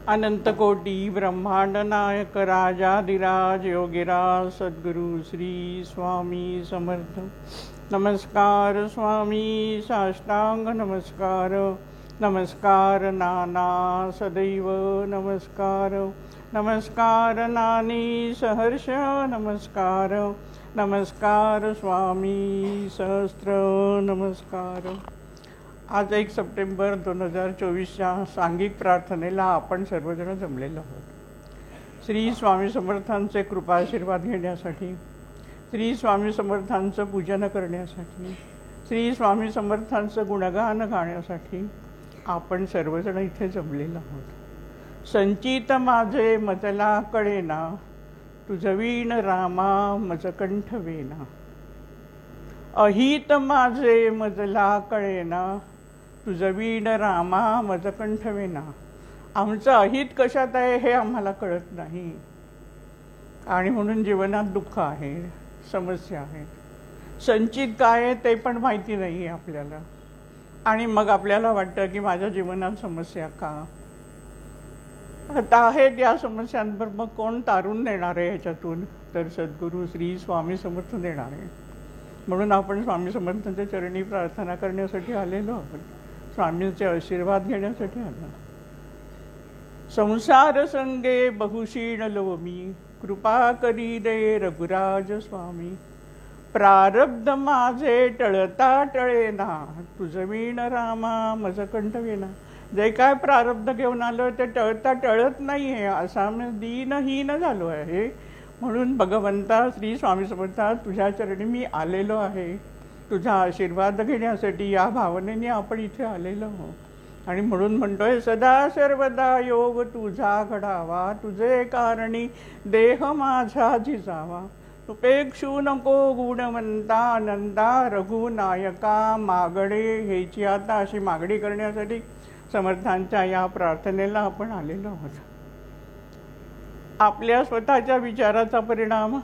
अनंतकोटी ब्रह्मांड नायक राजाधिराज योगीराज सद्गुरु श्री स्वामी समर्थ। नमस्कार स्वामी, साष्टांग नमस्कार, नमस्कार नाना सदैव नमस्कार, नमस्कार नानी सहर्ष नमस्कार, नमस्कार स्वामी सहस्त्र नमस्कार। आज 1 सप्टेंबर 2024च्या सांघिक प्रार्थनेला आपण सर्वजण जमलेलो आहोत। श्री स्वामी समर्थांचे कृपाशीर्वाद घेण्यासाठी, श्री स्वामी समर्थांचं पूजन करण्यासाठी, श्री स्वामी समर्थांचं गुणगान गाण्यासाठी आपण सर्वजण इथे जमलेलो आहोत। संचित माझे मजला कळेना, तुझवीण रामा मज कंठ वेना। अहित माझे मजला कळेना, तुझवीण रामा मज कंठ वेना। आमचं अहित कशात आहे हे आम्हाला कळत नाही, आणि म्हणून जीवनात दुःख आहे, समस्या आहेत। संचित काय आहे ते पण माहिती नाही आहे आपल्याला, आणि मग आपल्याला वाटतं की माझ्या जीवनात समस्या का आता आहेत। या समस्यांवर मग कोण तारून नेणार आहे ह्याच्यातून? तर सद्गुरू श्री स्वामी समर्थ देणार आहे। म्हणून आपण स्वामी समर्थांच्या चरणी प्रार्थना करण्यासाठी आलेलो आहोत, स्वामींचे आशीर्वाद घेण्यासाठी आलो। संसार संगे बहुशीण लोमी, कृपा करी दे रघुराज स्वामी। प्रारब्ध माझे टळता टळेना, तुझवीण रामा मज कंठ वेना। जे काय प्रारब्ध घेऊन आलं ते टळता टळत नाही आहे, असा मी दीनहीन झालो आहे। म्हणून भगवंता श्री स्वामी समर्था, तुझ्या चरणी मी आलेलो आहे, तुझा आशीर्वाद घेण्यासाठी या भावनेने आपण इथे आलेलो आहोत। आणि म्हणून म्हणतोय, सदा सर्वदा योग तुझा घडावा, तुझे कारणी देह माझा झिजावा। उपेक्षू नको गुणवंता आनंदा, रघुनायका मागणे हेची आता अशी मागणी करण्यासाठी समर्थांच्या या प्रार्थनेला आपण आलेलो आहोत। आपल्या स्वतःच्या विचाराचा परिणाम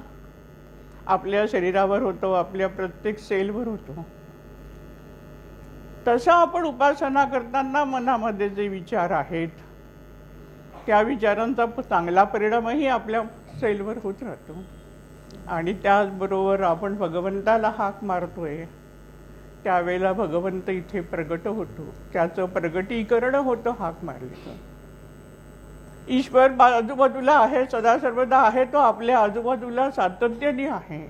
आपल्या शरीरावर होतो, आपल्या प्रत्येक सेलवर होतो। तसं आपण उपासना करताना मनामध्ये जे विचार आहेत त्या विचारांचा चांगला परिणामही आपल्या सेलवर होत राहतो। आणि त्याचबरोबर आपण भगवंताला हाक मारतोय त्यावेळेला भगवंत इथे प्रगट होतो, त्याचं प्रगटीकरण होतं हाक मारलं। ईश्वर आजूबाजूला आहे, सदा सर्वदा आहे, तो आपल्या आजूबाजूला सातत्याने आहे।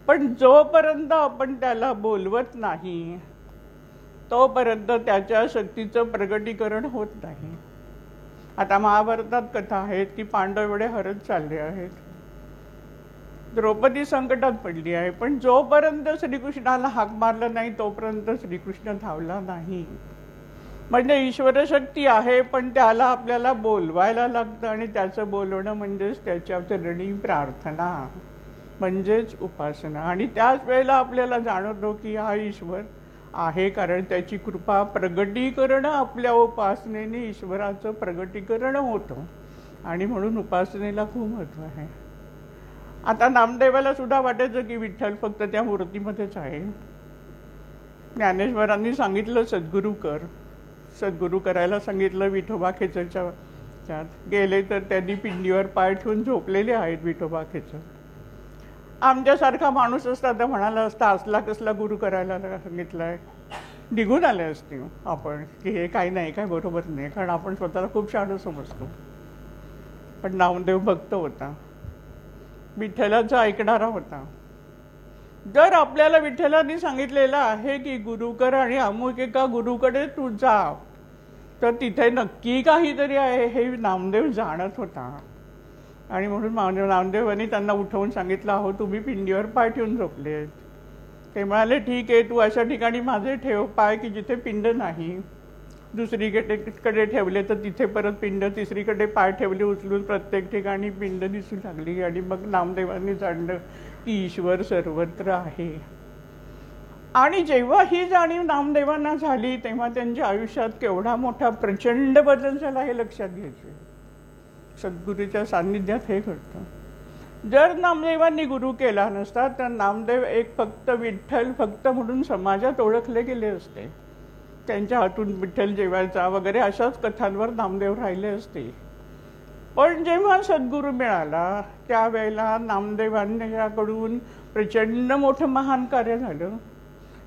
पण जोपर्यंत आपण त्याला बोलवत नाही तोपर्यंत त्याच्या शक्तीचं प्रगटीकरण होत नाही। आता महाभारतात कथा आहेत की पांडव एवढे हरत चालले आहेत, द्रौपदी संकटात पडली आहे, पण जोपर्यंत श्रीकृष्णाला हाक मारलं नाही तोपर्यंत श्रीकृष्ण धावला नाही। म्हणजे ईश्वर शक्ती आहे, पण त्याला आपल्याला बोलवायला लागतं, आणि त्याचं बोलवणं म्हणजेच त्याच्या चरणी प्रार्थना, म्हणजेच उपासना। आणि त्याच वेळेला आपल्याला जाणवतो की हा ईश्वर आहे, कारण त्याची कृपा प्रगटीकरण आपल्या उपासनेने ईश्वराचं प्रगटीकरण होतं, आणि म्हणून उपासनेला खूप महत्त्व आहे। आता नामदेवाला सुद्धा वाटायचं की विठ्ठल फक्त त्या मूर्तीमध्येच आहे। ज्ञानेश्वरांनी सांगितलं सद्गुरू कर, सद्गुरू करायला सांगितलं। विठोबा खेचरच्या त्यात गेले तर त्यांनी पिंडीवर पाय ठेवून झोपलेले आहेत विठोबा खेचर। आमच्यासारखा माणूस असता तर म्हणाला असता असला कसला गुरु करायला सांगितलाय, निघून आले असते आपण की हे काही नाही, काय बरोबर नाही, कारण आपण स्वतःला खूप शहाणं समजतो। पण नामदेव भक्त होता, विठ्ठलाचं ऐकणारा होता। जर आपल्याला विठ्ठलांनी सांगितलेलं आहे की गुरु कर आणि अमुक एका गुरुकडे तू जा, तर तिथे नक्की काहीतरी आहे हे नामदेव जाणत होता। आणि म्हणून नामदेवांनी त्यांना उठवून सांगितलं, अहो तुम्ही पिंडीवर पाय ठेवून झोपले। ते म्हणाले, ठीक आहे, तू अशा ठिकाणी माझे ठेव पाय की जिथे पिंड नाही। दुसरीकडे ठेवले तर तिथे परत पिंड, तिसरीकडे पाय ठेवले उचलून, प्रत्येक ठिकाणी पिंड दिसू लागली। आणि मग नामदेवांनी जाणलं की ईश्वर सर्वत्र आहे। आणि जेव्हा ही जाणीव नामदेवांना झाली तेव्हा त्यांच्या आयुष्यात केवढा मोठा प्रचंड बदल झाला हे लक्षात घ्यायचे। सद्गुरूच्या सान्निध्यात हे घडतं। जर नामदेवांनी गुरु केला नसता तर नामदेव एक फक्त विठ्ठल फक्त म्हणून समाजात ओळखले गेले असते, त्यांच्या हातून विठ्ठल जेवायचा वगैरे अशाच कथांवर नामदेव राहिले असते. पण जेव्हा सद्गुरू मिळाला त्यावेळेला नामदेवांच्याकडून प्रचंड मोठं महान कार्य झालं.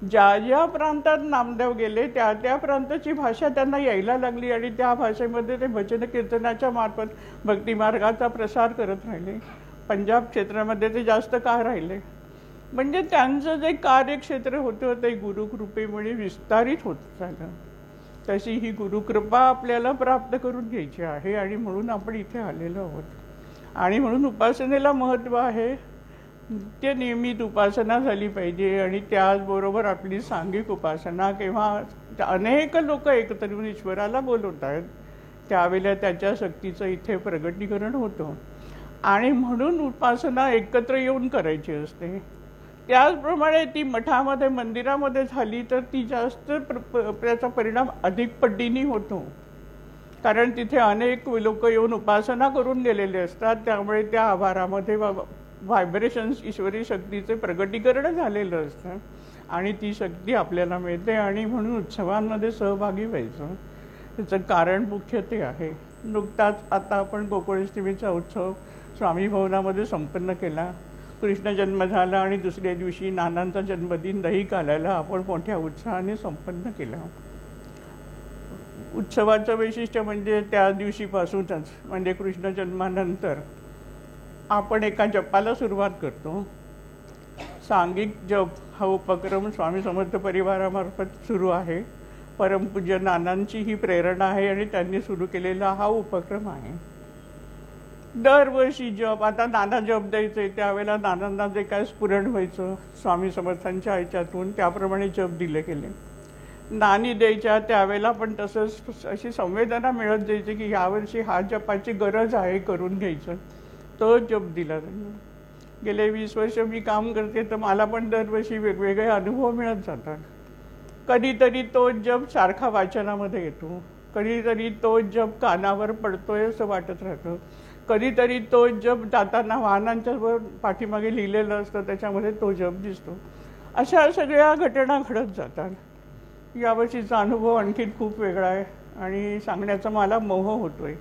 ज्या ज्या प्रांतात नामदेव गेले त्या त्या प्रांताची भाषा त्यांना यायला लागली आणि त्या भाषेमध्ये ते भजन कीर्तनाच्या मार्फत भक्तिमार्गाचा प्रसार करत राहिले. पंजाब क्षेत्रामध्ये ते जास्त काळ राहिले. म्हणजे त्यांचं जे कार्यक्षेत्र होतं ते गुरुकृपेमुळे विस्तारित होत झालं. तशी ही गुरुकृपा आपल्याला प्राप्त करून घ्यायची आहे आणि म्हणून आपण इथे आलेलो आहोत. आणि म्हणून उपासनेला महत्त्व आहे. ते नियमित उपासना झाली पाहिजे आणि त्याचबरोबर आपली सांघिक उपासना किंवा अनेक लोक एकत्र येऊन ईश्वराला बोलवत आहेत त्यावेळेला त्याच्या शक्तीचं इथे प्रगटीकरण होतं. आणि म्हणून उपासना एकत्र येऊन करायची असते. त्याचप्रमाणे ती मठामध्ये मंदिरामध्ये झाली तर ती जास्त त्याचा परिणाम अधिक पटीने होतो. कारण तिथे अनेक लोक येऊन उपासना करून गेलेले असतात. त्यामुळे त्या आभारामध्ये व्हायब्रेशन्स ईश्वरी शक्तीचे प्रगटीकरण झालेलं असतं आणि ती शक्ती आपल्याला मिळते. आणि म्हणून उत्सवांमध्ये सहभागी व्हायचं त्याचं कारण मुख्य ते आहे. नुकताच आता आपण गोकुळाष्टमीचा उत्सव स्वामी भवनामध्ये संपन्न केला. कृष्ण जन्म झाला आणि दुसऱ्या दिवशी नानांचा जन्मदिन दही कालायला आपण मोठ्या उत्साहाने संपन्न केला. उत्सवाचं वैशिष्ट्य म्हणजे त्या दिवशीपासूनच म्हणजे कृष्ण जन्मानंतर आपण एका जपाला सुरुवात करतो. सांघिक जप हा उपक्रम स्वामी समर्थ परिवारामार्फत सुरू आहे. परमपूज्य नानांची ही प्रेरणा आहे आणि त्यांनी सुरू केलेला हा उपक्रम आहे. दरवर्षी जप आता नाना जप द्यायचे त्यावेळेला नानांना जे काय स्फुरण व्हायचं स्वामी समर्थांच्या ह्याच्यातून त्याप्रमाणे जप दिले गेले. नानी द्यायच्या त्यावेळेला पण तसंच अशी संवेदना मिळत जायची की यावर्षी हा जपाची गरज आहे करून घ्यायचं. तो जप दिला. गेले 20 वर्ष मी काम करते तर मला पण दरवर्षी वेगवेगळे अनुभव मिळत जातात. कधीतरी तो जप सारखा वाचनामध्ये येतो. कधीतरी तो जप कानावर पडतोय असं वाटत राहतं. कधीतरी तो जप जाताना वाहनांच्या पाठीमागे लिहिलेलं असतं त्याच्यामध्ये तो जप दिसतो. अशा सगळ्या घटना घडत जातात. यावर्षीचा अनुभव आणखीन खूप वेगळा आहे आणि सांगण्याचा मला मोह होतोय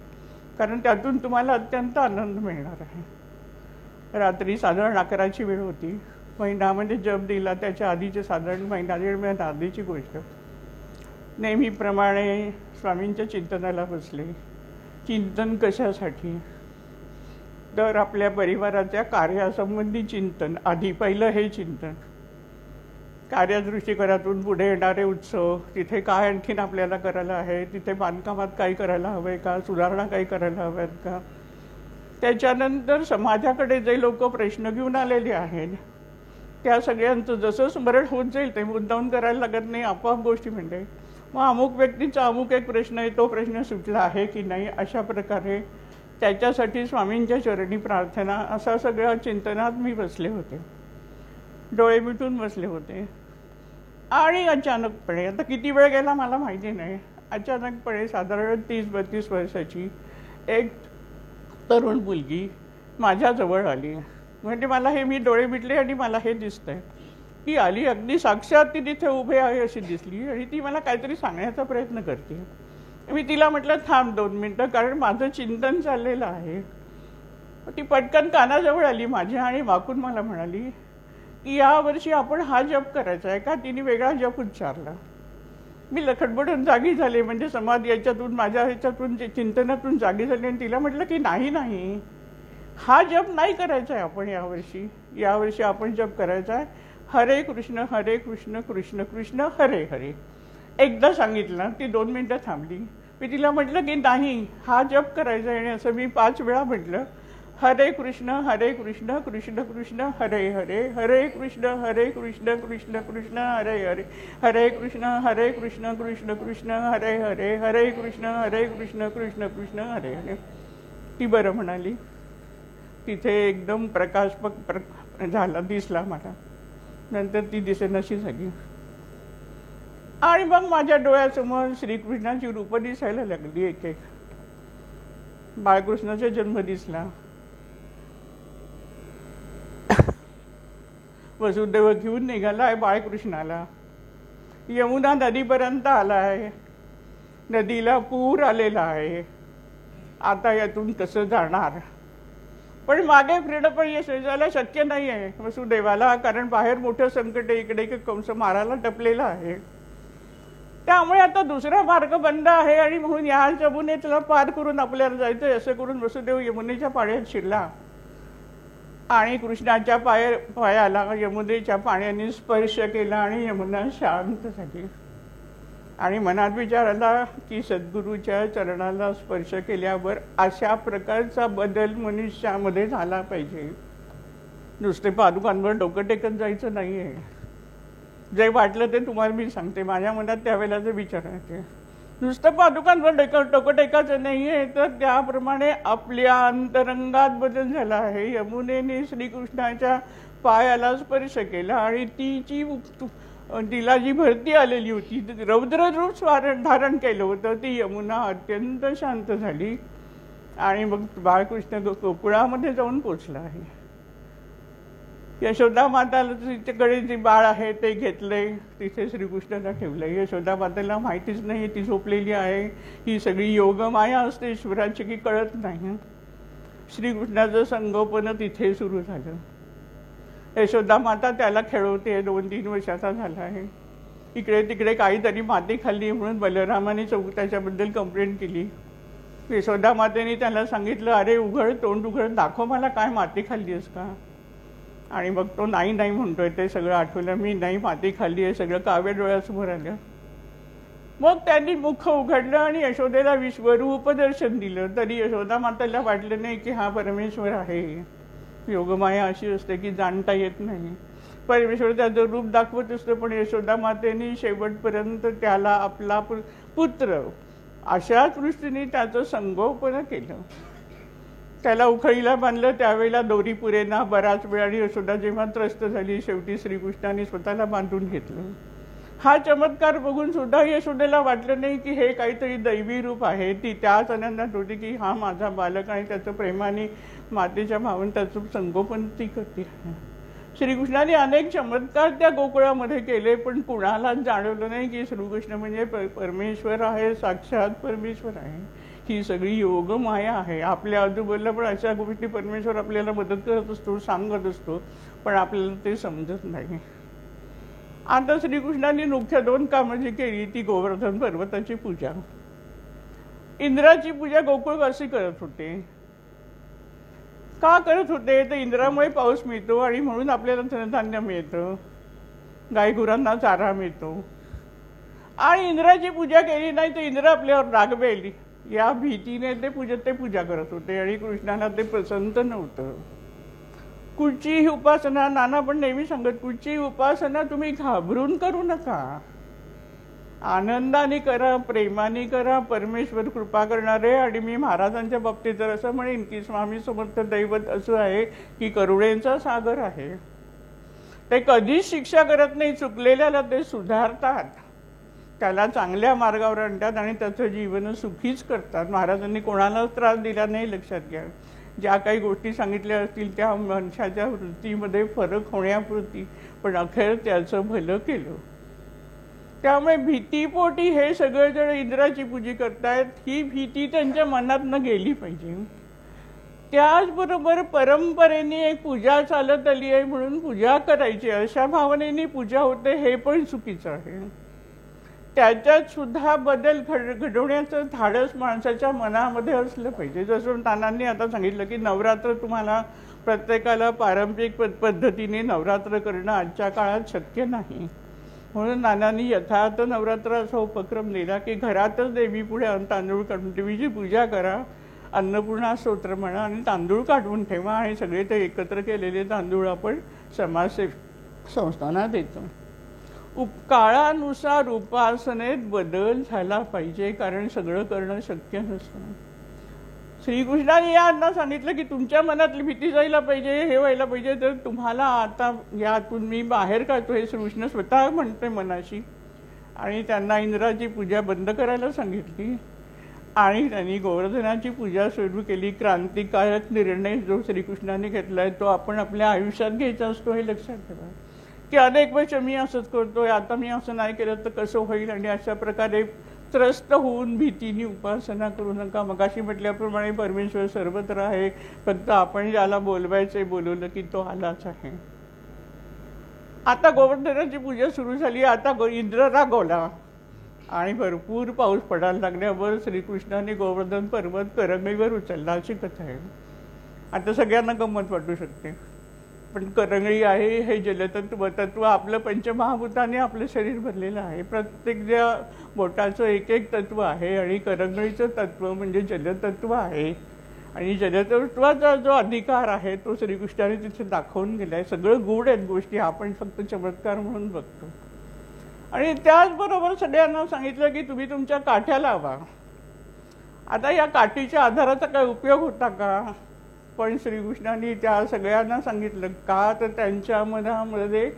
कारण त्यातून तुम्हाला अत्यंत आनंद मिळणार आहे. रात्री साधारण 11ची वेळ होती. महिनामध्ये जप दिला त्याच्या आधीचे साधारण महिना 1.5 महिना आधीची गोष्ट. नेहमीप्रमाणे स्वामींच्या चिंतनाला बसले. चिंतन कशासाठी तर आपल्या परिवाराच्या कार्यासंबंधी चिंतन. आधी पहिलं हे चिंतन कार्यदृष्टिकोनातून पुढे येणारे उत्सव, तिथे काय आणखीन आपल्याला करायला आहे, तिथे बांधकामात काही करायला हवंय का, सुधारणा काही करायला हव्यात का. त्याच्यानंतर समाजाकडे जे लोक प्रश्न घेऊन आलेले आहेत त्या सगळ्यांचं जसं स्मरण होत जाईल ते मुद्दाम करायला लागत नाही, आपोआप गोष्टी म्हणते. मग अमुक व्यक्तीचा अमुक एक प्रश्न आहे तो प्रश्न सुटला आहे की नाही अशा प्रकारे त्याच्यासाठी स्वामींच्या चरणी प्रार्थना असा सगळ्या चिंतनात मी बसले होते. डोळे मिटून बसले होते आणि अचानकपणे आता किती वेळ गेला मला माहिती नाही. अचानकपणे साधारण 30-32 वर्षाची एक तरुण मुलगी माझ्याजवळ आली. म्हणजे मला हे मी डोळे मिटले आणि मला हे दिसतंय. ती आली अगदी साक्षात ती तिथे उभे आहे अशी दिसली आणि ती मला काहीतरी सांगण्याचा प्रयत्न करते. मी तिला म्हटलं थांब 2 मिनिटं कारण माझं चिंतन चाललेलं आहे. ती पटकन कानाजवळ आली माझ्या आणि वाकून मला म्हणाली की यावर्षी आपण हा जप करायचा आहे का. तिने वेगळा जप उच्चारला. मी लखडबडून जागी झाले म्हणजे समाधी याच्यातून माझ्या ह्याच्यातून चिंतनातून जागी झाली आणि तिला म्हटलं की नाही हा जप नाही करायचा आहे आपण यावर्षी आपण जप करायचा आहे हरे कृष्ण कृष्ण कृष्ण हरे हरे. एकदा सांगितलं. ती 2 मिनिटं थांबली. मी तिला म्हटलं की नाही हा जप करायचा आहे आणि असं मी 5 वेळा म्हटलं हरे कृष्ण कृष्ण कृष्ण हरे हरे हरे कृष्ण कृष्ण कृष्ण हरे हरे हरे कृष्ण कृष्ण कृष्ण हरे हरे हरे कृष्ण कृष्ण कृष्ण हरे हरे. ती बरं म्हणाली. तिथे एकदम प्रकाश झाला दिसला मला. नंतर ती दिसेनाशी झाली आणि मग माझ्या डोळ्यासमोर श्रीकृष्णाची रूपं दिसायला लागली. एक एक बाळकृष्णाचा जन्म दिसला. वसुदेव घेऊन निघाला आहे बाळकृष्णाला. यमुना नदीपर्यंत आला आहे, नदीला पूर आलेला आहे, आता यातून कसं जाणार? पण मागे फिरणं पण यशोदाला शक्य नाही आहे वसुदेवाला, कारण बाहेर मोठं संकट आहे, इकडे कंस मारायला टपलेला आहे. त्यामुळे आता दुसरा मार्ग बंद आहे आणि म्हणून या यमुनेला पार करून आपल्याला जायचं. असं करून वसुदेव यमुनेच्या पाण्यात शिरला आणि कृष्णाच्या पायाला यमुनेच्या पाण्याने स्पर्श केला आणि यमुना शांत झाली. आणि मनात विचार आला की सद्गुरूच्या चरणाला स्पर्श केल्यावर अशा प्रकारचा बदल मनुष्यामध्ये झाला पाहिजे. नुसते पादुकांवर डोकं टेकत जायचं नाही आहे. जे वाटलं ते तुम्हाला मी सांगते, माझ्या मनात त्यावेळेला जे विचार आहे, नुसतं पादुकांवर डोकं टेकायचं नाही आहे, तर त्याप्रमाणे आपल्या अंतरंगात बदल झाला आहे. यमुनेने श्रीकृष्णाच्या पायाला स्पर्श केला आणि तिला जी भरती आलेली होती, रौद्र रूप धारण केलं होतं, ती यमुना अत्यंत शांत झाली आणि मग बाळकृष्ण गोकुळामध्ये जाऊन पोचला आहे. यशोदा माताला तिच्याकडे जे बाळ आहे ते घेतलंय, तिथे श्रीकृष्णाला ठेवलंय. यशोदा मातेला माहितीच नाही ती झोपलेली आहे. ही सगळी योगमाया असते ईश्वराची की कळत नाही. श्रीकृष्णाचं संगोपन तिथे सुरू झालं. यशोदा माता त्याला खेळवते. 2-3 वर्षाचा झाला आहे. इकडे तिकडे काहीतरी माती खाल्ली म्हणून बलरामाने त्याच्याबद्दल कंप्लेंट केली. यशोदा मातेने त्याला सांगितलं, अरे उघड, तोंड उघड, दाखव मला काय माती खाल्ली आहेस का? आणि मग तो नाही नाही म्हणतोय. ते सगळं आठवलं, मी नाही माती खाल्ली आहे, सगळं काव्य डोळ्यासमोर आलं. मग त्यांनी मुख उघडलं आणि यशोदेला विश्वरूप दर्शन दिलं. तरी यशोदा मातेला वाटलं नाही की हा परमेश्वर आहे. योगमाया अशी असते की जाणता येत नाही. परमेश्वर त्याचं रूप दाखवत असतो, पण यशोदा मातेने शेवटपर्यंत त्याला आपला पुत्र अशा दृष्टीने त्याचं संगोपन केलं. त्याला उखळीला बांधलं, त्यावेळेला दोरी पुरेना. बराच वेळ आणि यशोदा जेव्हा त्रस्त झाली, शेवटी श्रीकृष्णाने स्वतःला बांधून घेतलं. हा चमत्कार बघून सुद्धा यशोदेला वाटलं नाही की हे काहीतरी दैवी रूप आहे. ती त्याच आनंदात होती की हा माझा बालक आणि त्याचं प्रेमाने मातेच्या भावंताचं संगोपन ती करते. श्रीकृष्णाने अनेक चमत्कार त्या गोकुळामध्ये केले, पण कुणालाच जाणवलं नाही की श्रीकृष्ण म्हणजे परमेश्वर आहे, साक्षात परमेश्वर आहे. ही सगळी योगमाया आहे. आपल्या आजूबाजूला पण अशा गोष्टी परमेश्वर आपल्याला मदत करत असतो, सांगत असतो, पण आपल्याला ते समजत नाही. आता श्रीकृष्णाने मुख्य 2 कामं जी केली ती गोवर्धन पर्वताची पूजा. इंद्राची पूजा गोकुळवासी करत होते. का करत होते? तर इंद्रामुळे पाऊस मिळतो आणि म्हणून आपल्याला धनधान्य मिळतं, गायगुरांना चारा मिळतो. आणि इंद्राची पूजा केली नाही तर इंद्र आपल्यावर रागवेल या भीतीने ते पूजा करत होते आणि कृष्णाला ते पसंत नव्हतं. कुठचीही उपासना, नाना पण नेहमी सांगत, कुठचीही उपासना तुम्ही घाबरून करू नका, आनंदाने करा, प्रेमाने करा. परमेश्वर कृपा करणार आहे. आणि मी महाराजांच्या बाबतीत जर असं म्हणेन की स्वामी समर्थ दैवत असं आहे की करुणेचा सागर आहे. ते कधीच शिक्षा करत नाही, चुकलेल्याला ते सुधारतात, त्याला चांगल्या मार्गावर आणतात आणि त्याचं जीवन सुखीच करतात. महाराजांनी कोणालाच त्रास दिला नाही, लक्षात घ्या. ज्या काही गोष्टी सांगितल्या असतील त्या मनुष्याच्या वृत्तीमध्ये फरक होण्यापुरती, पण अखेर त्याचं भलं केलं. त्यामुळे भीतीपोटी हे सगळे जण इंद्राची पूजा करतायत. ही भीती त्यांच्या मनातनं गेली पाहिजे. त्याचबरोबर परंपरेने एक पूजा चालत आली आहे म्हणून पूजा करायची अशा भावनेने पूजा होते, हे पण चुकीचं आहे. त्याच्यात सुद्धा बदल घडवण्याचं धाडस माणसाच्या मनामध्ये असलं पाहिजे. जसं नानांनी आता सांगितलं की नवरात्र तुम्हाला प्रत्येकाला पारंपरिक पद्धतीने नवरात्र करणं आजच्या काळात शक्य नाही. म्हणून नानांनी यथार्थ नवरात्र असा उपक्रम दिला की घरातच देवी पुढे तांदूळ काढून देवीची पूजा करा, अन्नपूर्णा स्तोत्र म्हणा आणि तांदूळ काढून ठेवा आणि सगळे ते एकत्र केलेले तांदूळ आपण समाजसेवा संस्थांना देतो. काळानुसार उपासनेत बदल झाला पाहिजे, कारण सगळं करणं शक्य नसतं. श्रीकृष्णाने यांना सांगितलं की तुमच्या मनातली भीती जायला पाहिजे, हे व्हायला पाहिजे, तर तुम्हाला आता यातून मी बाहेर काढतो, हे श्रीकृष्ण स्वतः म्हणतोय मनाशी. आणि त्यांना इंद्राची पूजा बंद करायला सांगितली आणि त्यांनी गोवर्धनाची पूजा सुरू केली. क्रांतिकारक निर्णय जो श्रीकृष्णाने घेतलाय तो आपण आपल्या आयुष्यात घ्यायचा असतो, हे लक्षात ठेवा. की अनेक वर्ष मी असंच करतोय, आता मी असं नाही केलं तर कसं होईल, आणि अशा प्रकारे त्रस्त होऊन भीतीने उपासना करू नका. मगाशी म्हटल्याप्रमाणे परमेश्वर सर्वत्र आहे, फक्त आपण ज्याला बोलवायचंय बोलवलं की तो आलाच आहे. आता गोवर्धनाची पूजा सुरू झाली. आता इंद्र रागवला आणि भरपूर पाऊस पडायला लागल्यावर श्रीकृष्णाने गोवर्धन पर्वत करंगळीवर उचलला, अशी कथा आहे. आता सगळ्यांना गंमत वाटू शकते, पण करंगळी आहे हे जलतत्व आपलं पंचमहाभूताने आपलं शरीर भरलेलं आहे. प्रत्येक ज्या बोटाचं एक एक तत्व आहे आणि करंगळीचं तत्व म्हणजे जलतत्व आहे. आणि जलतत्वाचा जो अधिकार आहे तो श्रीकृष्णाने तिथे दाखवून गेलाय. सगळं गूढ आहेत गोष्टी, आपण फक्त चमत्कार म्हणून बघतो. आणि त्याचबरोबर सगळ्यांना सांगितलं की तुम्ही तुमच्या काठ्या लावा. आता या काठीच्या आधाराचा काय उपयोग होता का? पण श्रीकृष्णाने त्या सगळ्यांना सांगितलं का, तर त्यांच्या मनामध्ये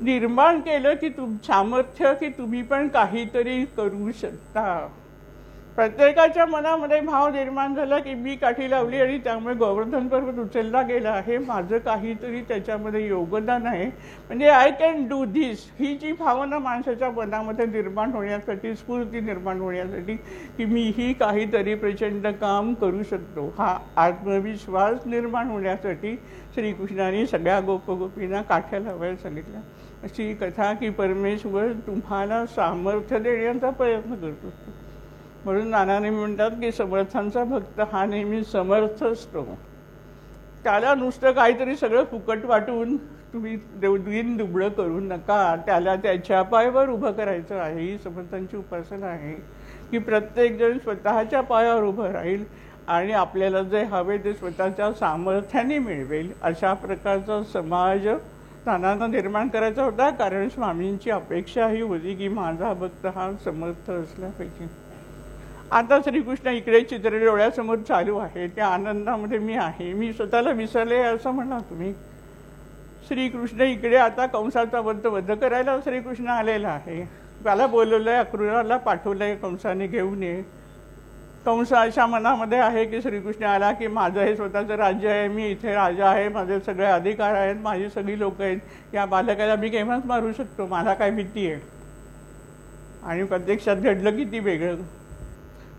निर्माण केलं की सामर्थ्य की तुम्ही पण काहीतरी करू शकता. प्रत्येकाच्या मनामध्ये भाव निर्माण झाला की मी काठी लावली आणि त्यामुळे गोवर्धन पर्वत उचलला गेला आहे, माझं काहीतरी त्याच्यामध्ये योगदान आहे, म्हणजे आय कॅन डू धिस. ही जी भावना माणसाच्या मनामध्ये निर्माण होण्यासाठी, स्फूर्ती निर्माण होण्यासाठी की मीही काहीतरी प्रचंड काम करू शकतो, हा आत्मविश्वास निर्माण होण्यासाठी श्रीकृष्णाने सगळ्या गोपगोपींना काठ्या लावायला सांगितलं. अशी कथा की परमेश्वर तुम्हाला सामर्थ्य देण्याचा प्रयत्न करतो. म्हणून नानाने म्हणतात की समर्थांचा भक्त हा नेहमी समर्थ असतो. त्याला नुसतं काहीतरी सगळं फुकट वाटून तुम्ही दिन दुबळं करू नका. त्याला त्याच्या पायावर उभं करायचं आहे. ही समर्थांची उपासना आहे की प्रत्येक जण स्वतःच्या पायावर उभं राहील आणि आपल्याला जे हवे ते स्वतःच्या सामर्थ्याने मिळवेल. अशा प्रकारचा समाज नानांना निर्माण करायचा होता, कारण स्वामींची अपेक्षा ही होती की माझा भक्त हा समर्थ असला पाहिजे. आता श्रीकृष्ण इकडे चित्र डोळ्यासमोर चालू आहे, त्या आनंदामध्ये मी आहे, मी स्वतःला विसरले असं म्हणा तुम्ही. श्रीकृष्ण इकडे आता कंसाचा वध करायला श्रीकृष्ण आलेला आहे. त्याला बोलवलंय, अक्रूराला पाठवलंय कंसाने घेऊन ये. कंस अशा मनामध्ये आहे की श्रीकृष्ण आला की माझं हे स्वतःचं राज्य आहे, मी इथे राजा आहे, माझे सगळे अधिकार आहेत, माझी सगळी लोक आहेत, या बालकाला मी केव्हाच मारू शकतो, मला काय भीती आहे. आणि प्रत्यक्षात घडलं किती वेगळं.